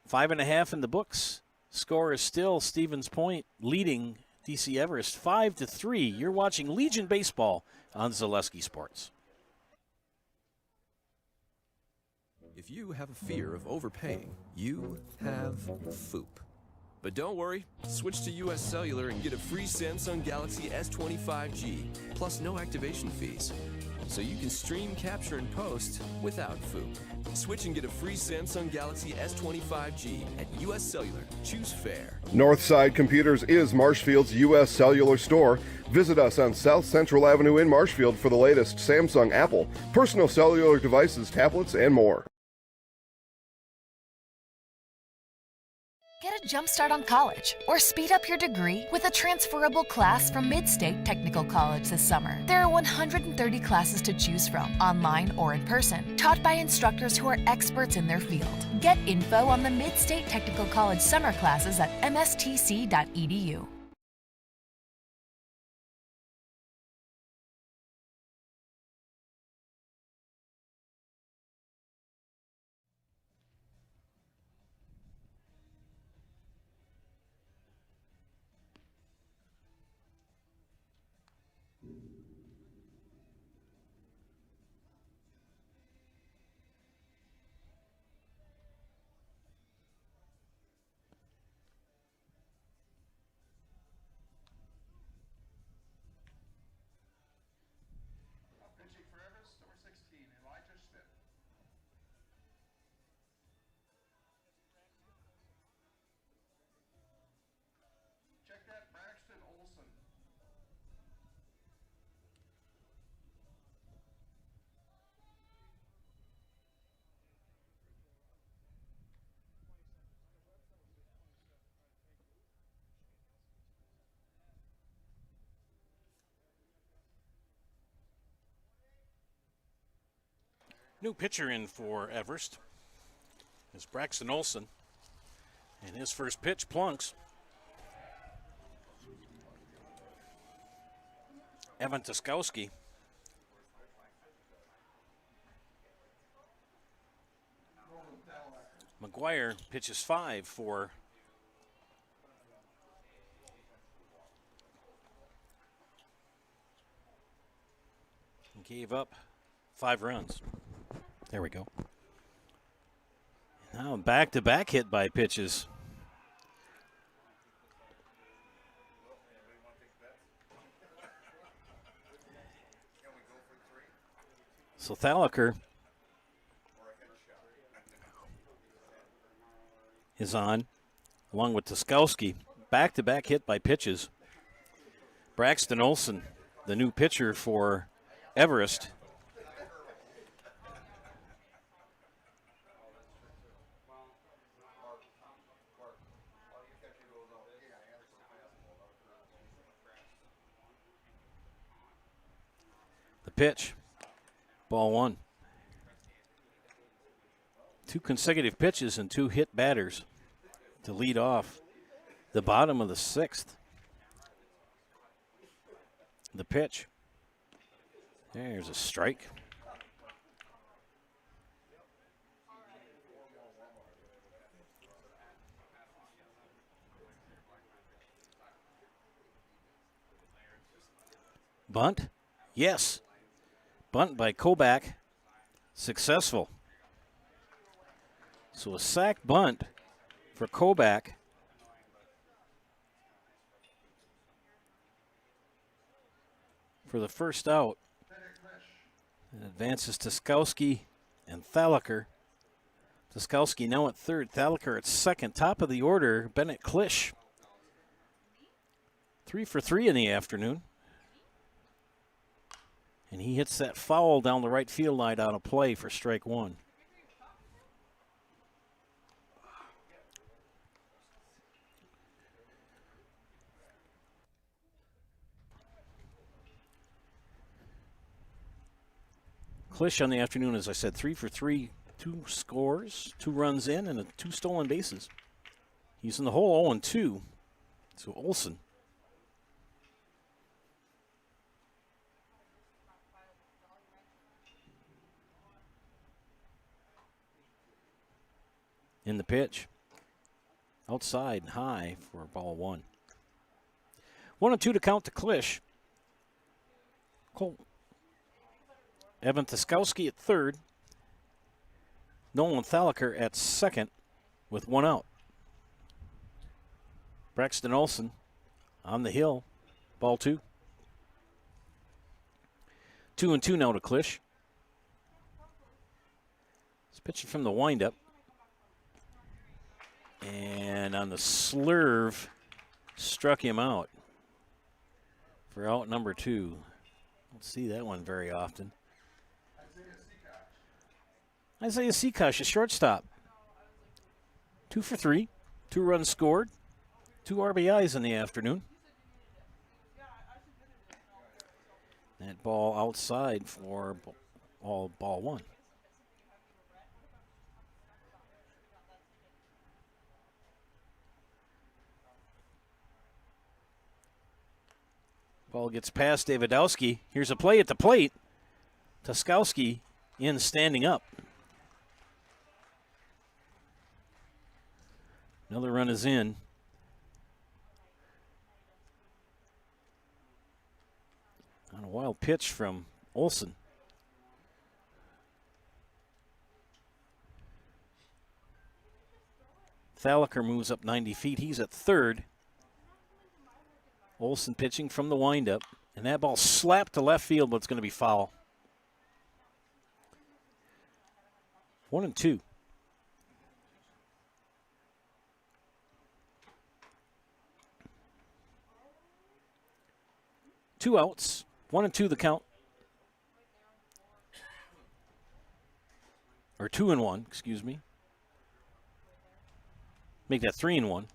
5.5 in the books. Score is still Stevens Point leading DC Everest 5-3. You're watching Legion Baseball on Zaleski Sports. If you have a fear of overpaying, you have FOOP. But don't worry, switch to US Cellular and get a free Samsung Galaxy S25G, plus no activation fees. So you can stream, capture, and post without FOOP. Switch and get a free Samsung Galaxy S25G at US Cellular. Choose fair. Northside Computers is Marshfield's U.S. Cellular store. Visit us on South Central Avenue in Marshfield for the latest Samsung, Apple, personal cellular devices, tablets, and more. Get a jump start on college or speed up your degree with a transferable class from Midstate Technical College this summer. There are 130 classes to choose from, online or in person, taught by instructors who are experts in their field. Get info on the Midstate Technical College summer classes at mstc.edu. Pitching for Everest, number 16, Elijah Schmidt. Check that, Braxton Olson. New pitcher in for Everest is Braxton Olson. And his first pitch plunks. Evan Tuskowski. McGuire pitches 5 for and gave up 5 runs. There we go. Now back-to-back hit by pitches. So Thalacker is on, along with Tuskowski. Back-to-back hit by pitches. Braxton Olson, the new pitcher for Everest. The pitch, ball one. 2 consecutive pitches and 2 hit batters to lead off the bottom of the 6th. The pitch. There's a strike. Bunt? Yes. Bunt by Kobach. Successful. So a sac bunt for Kobach. For the first out. It advances Tuskowski and Thalacker. Tuskowski now at third, Thalacker at second. Top of the order, Bennett Klisch. 3 for 3 in the afternoon. And he hits that foul down the right field line out of play for strike one. Klisch on the afternoon, as I said, 3 for 3, 2 scores, 2 runs in, and 2 stolen bases. He's in the hole 0-2. So Olson. In the pitch. Outside and high for ball one. 1-2 to count to Klisch. Evan Tuskowski at third. Nolan Thalacker at second with 1 out. Braxton Olson on the hill. Ball 2. 2-2 now to Klisch. He's pitching from the windup. And on the slurve, struck him out for out number 2. Don't see that one very often. Isaiah Seacosh, a shortstop. 2 for 3, 2 runs scored, 2 RBIs in the afternoon. That ball outside for ball 1. Ball gets past Davidowski. Here's a play at the plate. Tuskowski in standing up. Another run is in. On a wild pitch from Olson. Thalacker moves up 90 feet. He's at third. Olson pitching from the windup. And that ball slapped to left field, but it's going to be foul. 1-2. Two outs. 1-2 the count. Or 2-1, excuse me. Make that 3-1.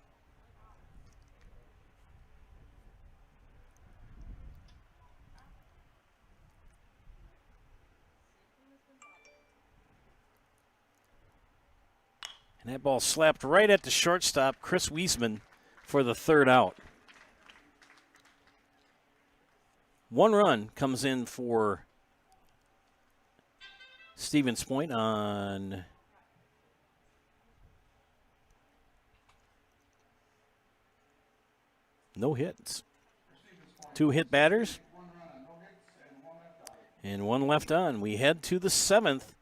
And that ball slapped right at the shortstop, Chris Wiesman, for the third out. 1 run comes in for Stevens Point on no hits. 2 hit batters and 1 left on. We head to the 7th.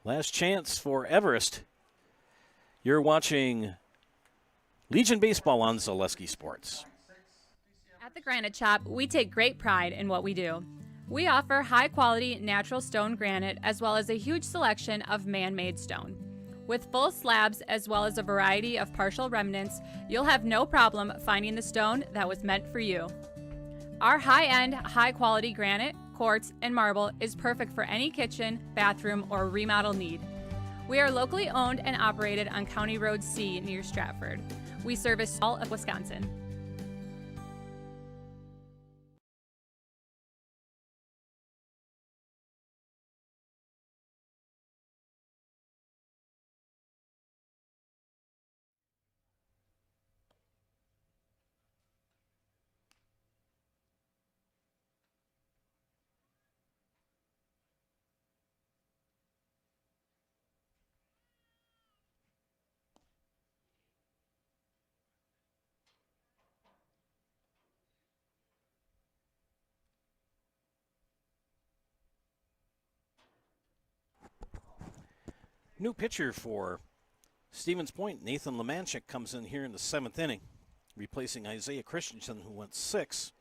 Last chance for Everest. You're watching Legion Baseball on Zaleski Sports. At the Granite Shop, we take great pride in what we do. We offer high-quality natural stone granite as well as a huge selection of man-made stone. With full slabs as well as a variety of partial remnants, you'll have no problem finding the stone that was meant for you. Our high-end, high-quality granite, quartz, and marble is perfect for any kitchen, bathroom, or remodel need. We are locally owned and operated on County Road C near Stratford. We service all of Wisconsin. New pitcher for Stevens Point, Nathan Lemanchik, comes in here in the 7th inning, replacing Isaiah Christensen, who went 6.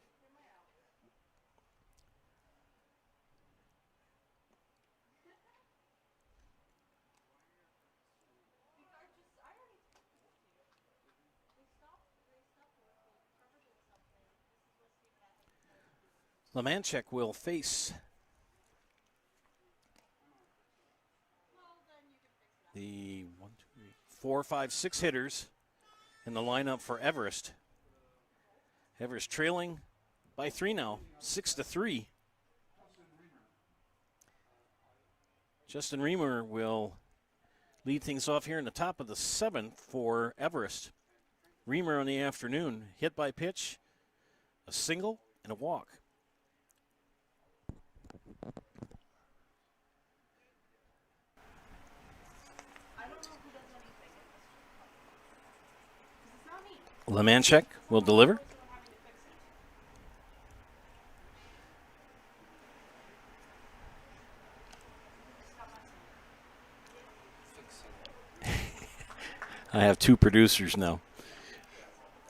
Lemanchik will face the 1, 2, 3, 4, 5, 6 hitters in the lineup for Everest. Everest trailing by 3 now, 6-3. Justin Reamer will lead things off here in the top of the 7th for Everest. Reamer on the afternoon, hit by pitch, a single, and a walk. Lemanchik will deliver. I have 2 producers now.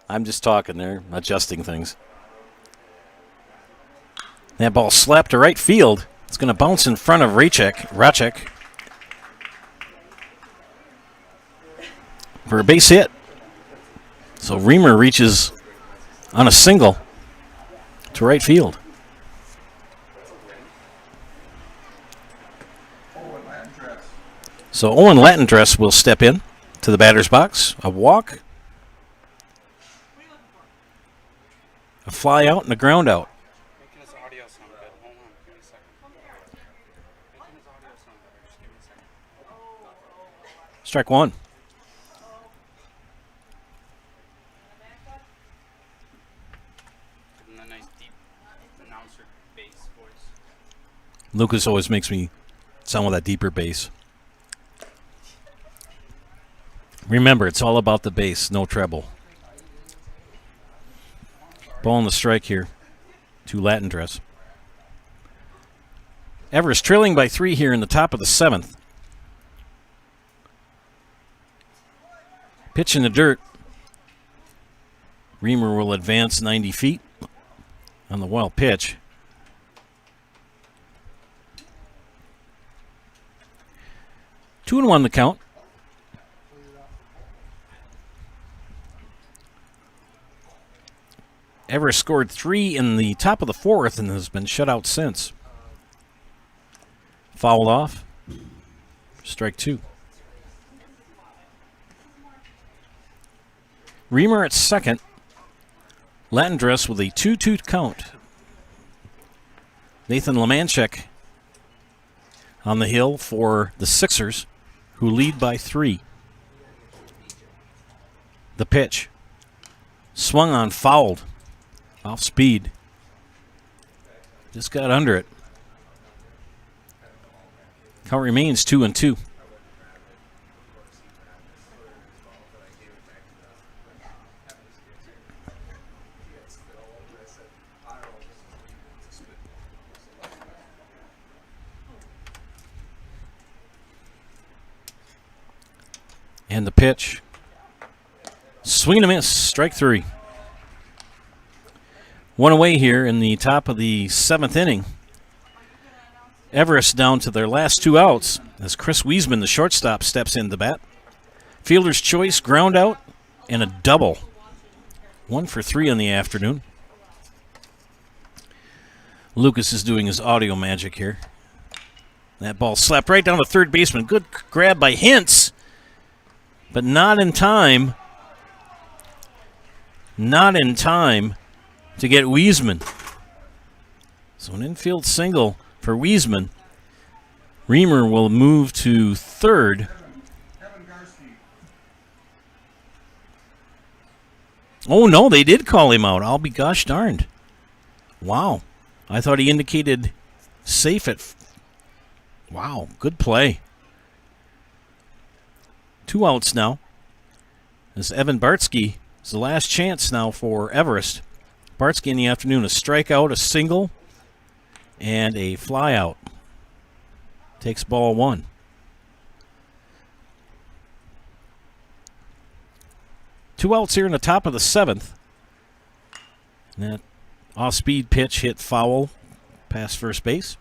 I'm just talking there, adjusting things. That ball slapped to right field. It's going to bounce in front of Racek for a base hit. So Reamer reaches on a single to right field. So Owen Latendress will step in to the batter's box. A walk, a fly out, and a ground out. Strike 1. Lucas always makes me sound with that deeper bass. Remember, it's all about the bass, no treble. Ball on the strike here to Latendress. Everest trailing by 3 here in the top of the 7th. Pitch in the dirt. Reamer will advance 90 feet on the wild pitch. Two and 1 the count. Everest scored 3 in the top of the 4th and has been shut out since. Fouled off. Strike 2. Reamer at second. Latendress with a 2-2 count. Nathan Lemanchik on the hill for the Sixers, who lead by 3. The pitch. Swung on, fouled. Off speed. Just got under it. Count remains 2-2. And the pitch. Swing and a miss. Strike 3. 1 away here in the top of the 7th inning. Everest down to their last 2 outs as Chris Wiesman, the shortstop, steps in to bat. Fielder's choice, ground out, and a double. 1 for 3 on the afternoon. Lucas is doing his audio magic here. That ball slapped right down to third baseman. Good grab by Hintz, but not in time. Not in time to get Wiesman. So an infield single for Wiesman. Reamer will move to third. Oh, no, they did call him out. I'll be gosh darned. Wow. I thought he indicated safe at... Wow, good play. 2 outs now. As Evan Bartsky is the last chance now for Everest. Bartsky in the afternoon, a strikeout, a single, and a fly out. Takes ball 1. Two outs here in the top of the 7th. And that off-speed pitch hit foul past first base.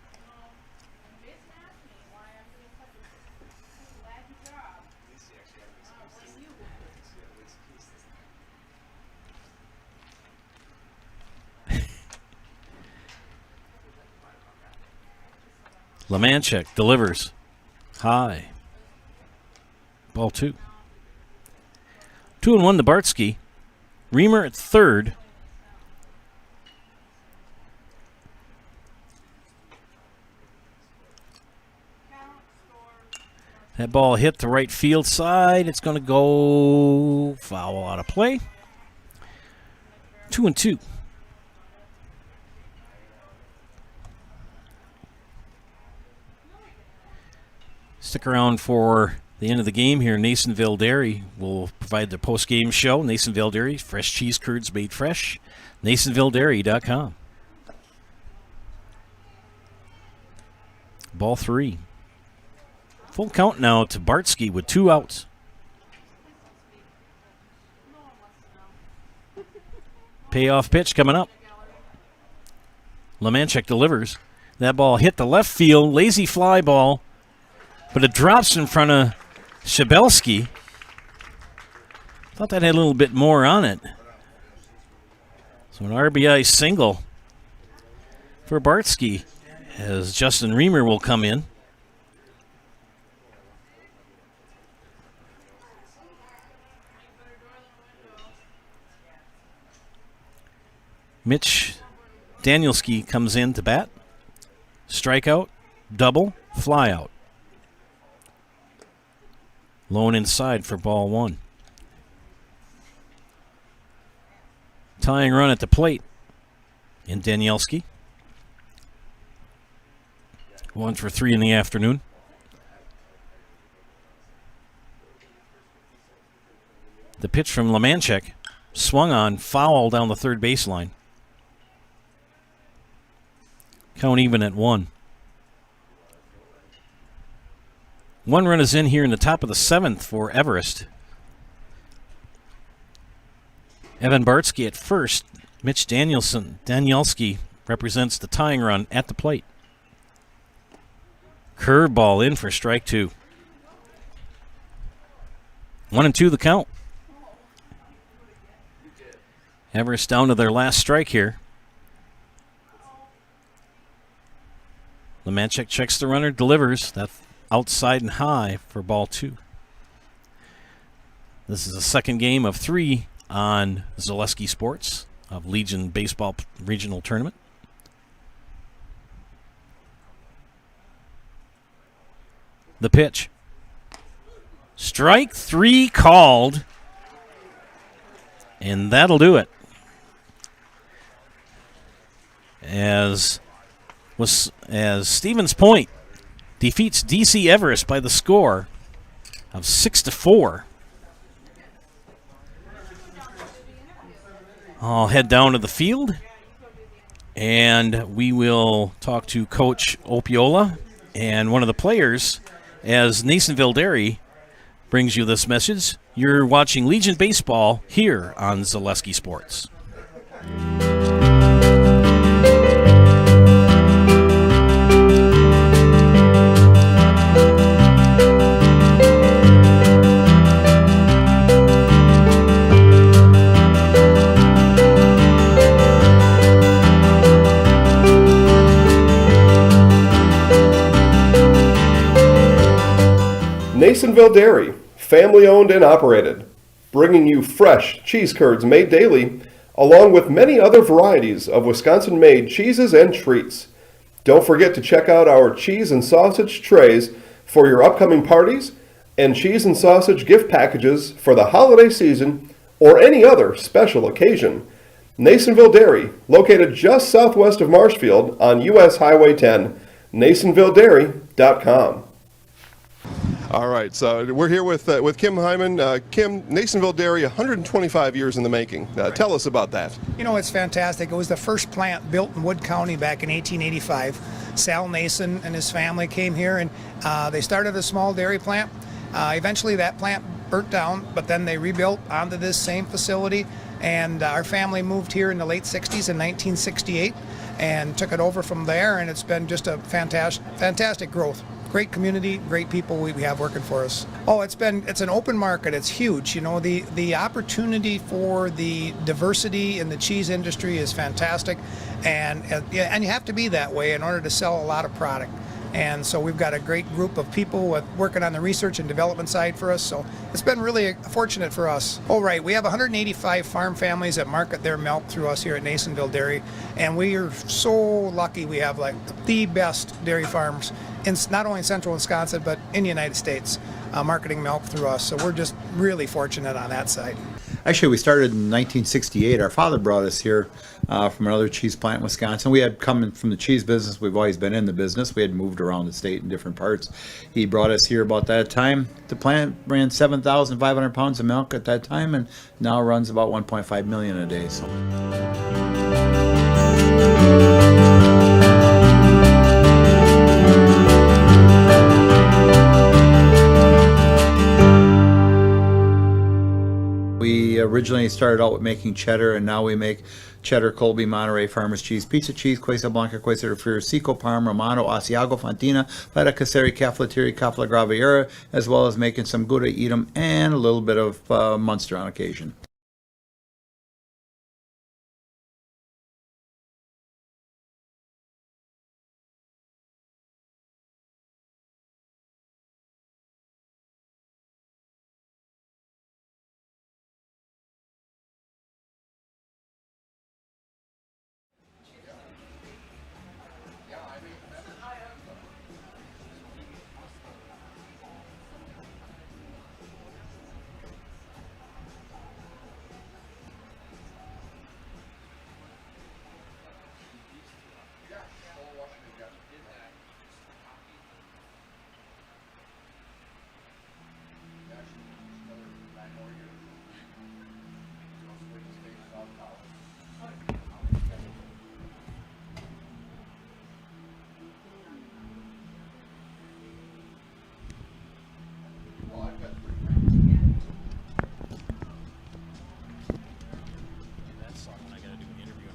Lemanchek delivers high. Ball 2. 2-1 to Bartsky. Reamer at third. That ball hit the right field side. It's going to go foul out of play. 2-2. Stick around for the end of the game here. Nasonville Dairy will provide the post-game show. Nasonville Dairy, fresh cheese curds made fresh. NasonvilleDairy.com. Ball 3. Full count now to Bartsky with 2 outs. Payoff pitch coming up. Lemanchek delivers. That ball hit the left field. Lazy fly ball. But it drops in front of Shabelski. Thought that had a little bit more on it. So an RBI single for Bartsky as Justin Reamer will come in. Mitch Danielski comes in to bat. Strikeout, double, flyout. Low and inside for ball 1. Tying run at the plate in Danielski. 1 for 3 in the afternoon. The pitch from Lemanchek swung on, foul down the third baseline. Count even at 1. 1 run is in here in the top of the 7th for Everest. Evan Bartsky at first. Mitch Danielski represents the tying run at the plate. Curveball in for strike 2. 1-2 the count. Everest down to their last strike here. Lemanchek checks the runner, delivers. That's outside and high for ball 2. This is the second game of 3 on Zaleski Sports of Legion Baseball Regional Tournament. The pitch. Strike 3 called. And that'll do it. As Stevens Point defeats DC Everest by the score of 6-4. I'll head down to the field, and we will talk to Coach Opiola and one of the players as Nasonville Dairy brings you this message. You're watching Legion Baseball here on Zaleski Sports. Nasonville Dairy, family owned and operated, bringing you fresh cheese curds made daily, along with many other varieties of Wisconsin-made cheeses and treats. Don't forget to check out our cheese and sausage trays for your upcoming parties and cheese and sausage gift packages for the holiday season or any other special occasion. Nasonville Dairy, located just southwest of Marshfield on US Highway 10, NasonvilleDairy.com. All right, so we're here with Kim Hyman. Kim, Nasonville Dairy, 125 years in the making. Tell us about that. You know, it's fantastic. It was the first plant built in Wood County back in 1885. Sal Nason and his family came here, and they started a small dairy plant. Eventually that plant burnt down, but then they rebuilt onto this same facility, and our family moved here in the late 60s in 1968 and took it over from there, and it's been just a fantastic growth. Great community, great people we have working for us. Oh, it's an open market. It's huge. You know, the opportunity for the diversity in the cheese industry is fantastic, and you have to be that way in order to sell a lot of product. And so we've got a great group of people working on the research and development side for us. So it's been really fortunate for us. Oh, right. We have 185 farm families that market their milk through us here at Nasonville Dairy. And we are so lucky we have like the best dairy farms in not only in central Wisconsin, but in the United States, marketing milk through us. So we're just really fortunate on that side. Actually, we started in 1968. Our father brought us here from another cheese plant in Wisconsin. We had come from the cheese business. We've always been in the business. We had moved around the state in different parts. He brought us here about that time. The plant ran 7,500 pounds of milk at that time, and now runs about 1.5 million a day. So. We originally started out with making cheddar, and now we make cheddar, Colby, Monterey, Farmers cheese, pizza cheese, Quesa Blanca, Quesa de Friar, Seco, Parm, Romano, Asiago, Fontina, Feta Caseri, Cafetieri, Cafla Graviera, as well as making some Gouda Edam and a little bit of Munster on occasion.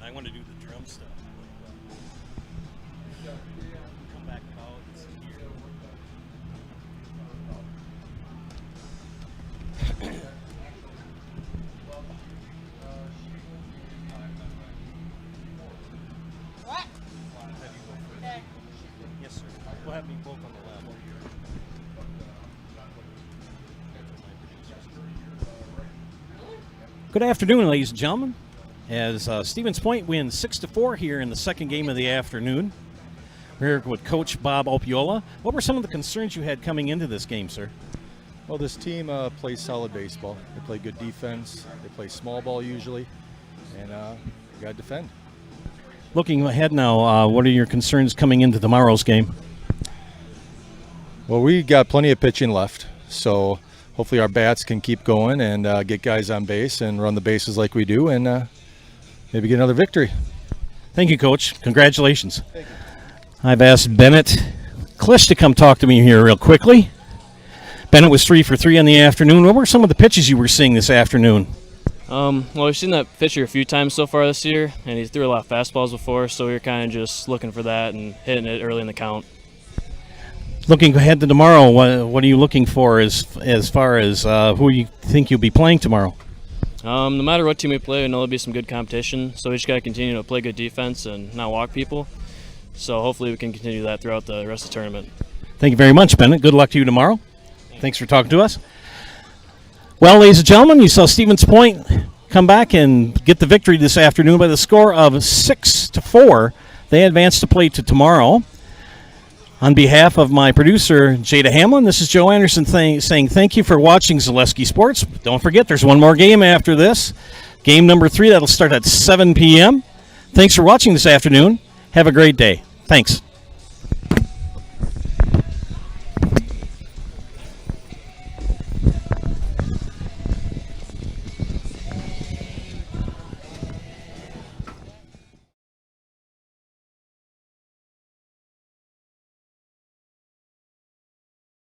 I want to do the drum stuff. Come back out and see here. What? Okay. Yes, sir. We'll have me both on the left. Good afternoon, ladies and gentlemen. As Stevens Point wins 6-4 here in the second game of the afternoon. We're here with Coach Bob Opiola. What were some of the concerns you had coming into this game, sir? Well, this team plays solid baseball. They play good defense. They play small ball usually, and we got to defend. Looking ahead now, what are your concerns coming into tomorrow's game? Well, we got plenty of pitching left, so hopefully our bats can keep going and get guys on base and run the bases like we do, and maybe get another victory. Thank you, Coach. Congratulations. Thank you. I've asked Bennett Klisch to come talk to me here real quickly. Bennett was 3 for 3 in the afternoon. What were some of the pitches you were seeing this afternoon? Well, we've seen that pitcher a few times so far this year, and he threw a lot of fastballs before, so we were kind of just looking for that and hitting it early in the count. Looking ahead to tomorrow, what are you looking for as far as who you think you'll be playing tomorrow? No matter what team we play, we know there'll be some good competition, so we just got to continue to play good defense and not walk people. So hopefully we can continue that throughout the rest of the tournament. Thank you very much, Bennett. Good luck to you tomorrow. Thanks for talking to us. Well, ladies and gentlemen, you saw Stevens Point come back and get the victory this afternoon by the score of 6-4. They advance to play to tomorrow. On behalf of my producer, Jada Hamlin, this is Joe Anderson saying thank you for watching Zaleski Sports. Don't forget, there's one more game after this. Game number 3, that'll start at 7 p.m. Thanks for watching this afternoon. Have a great day. Thanks.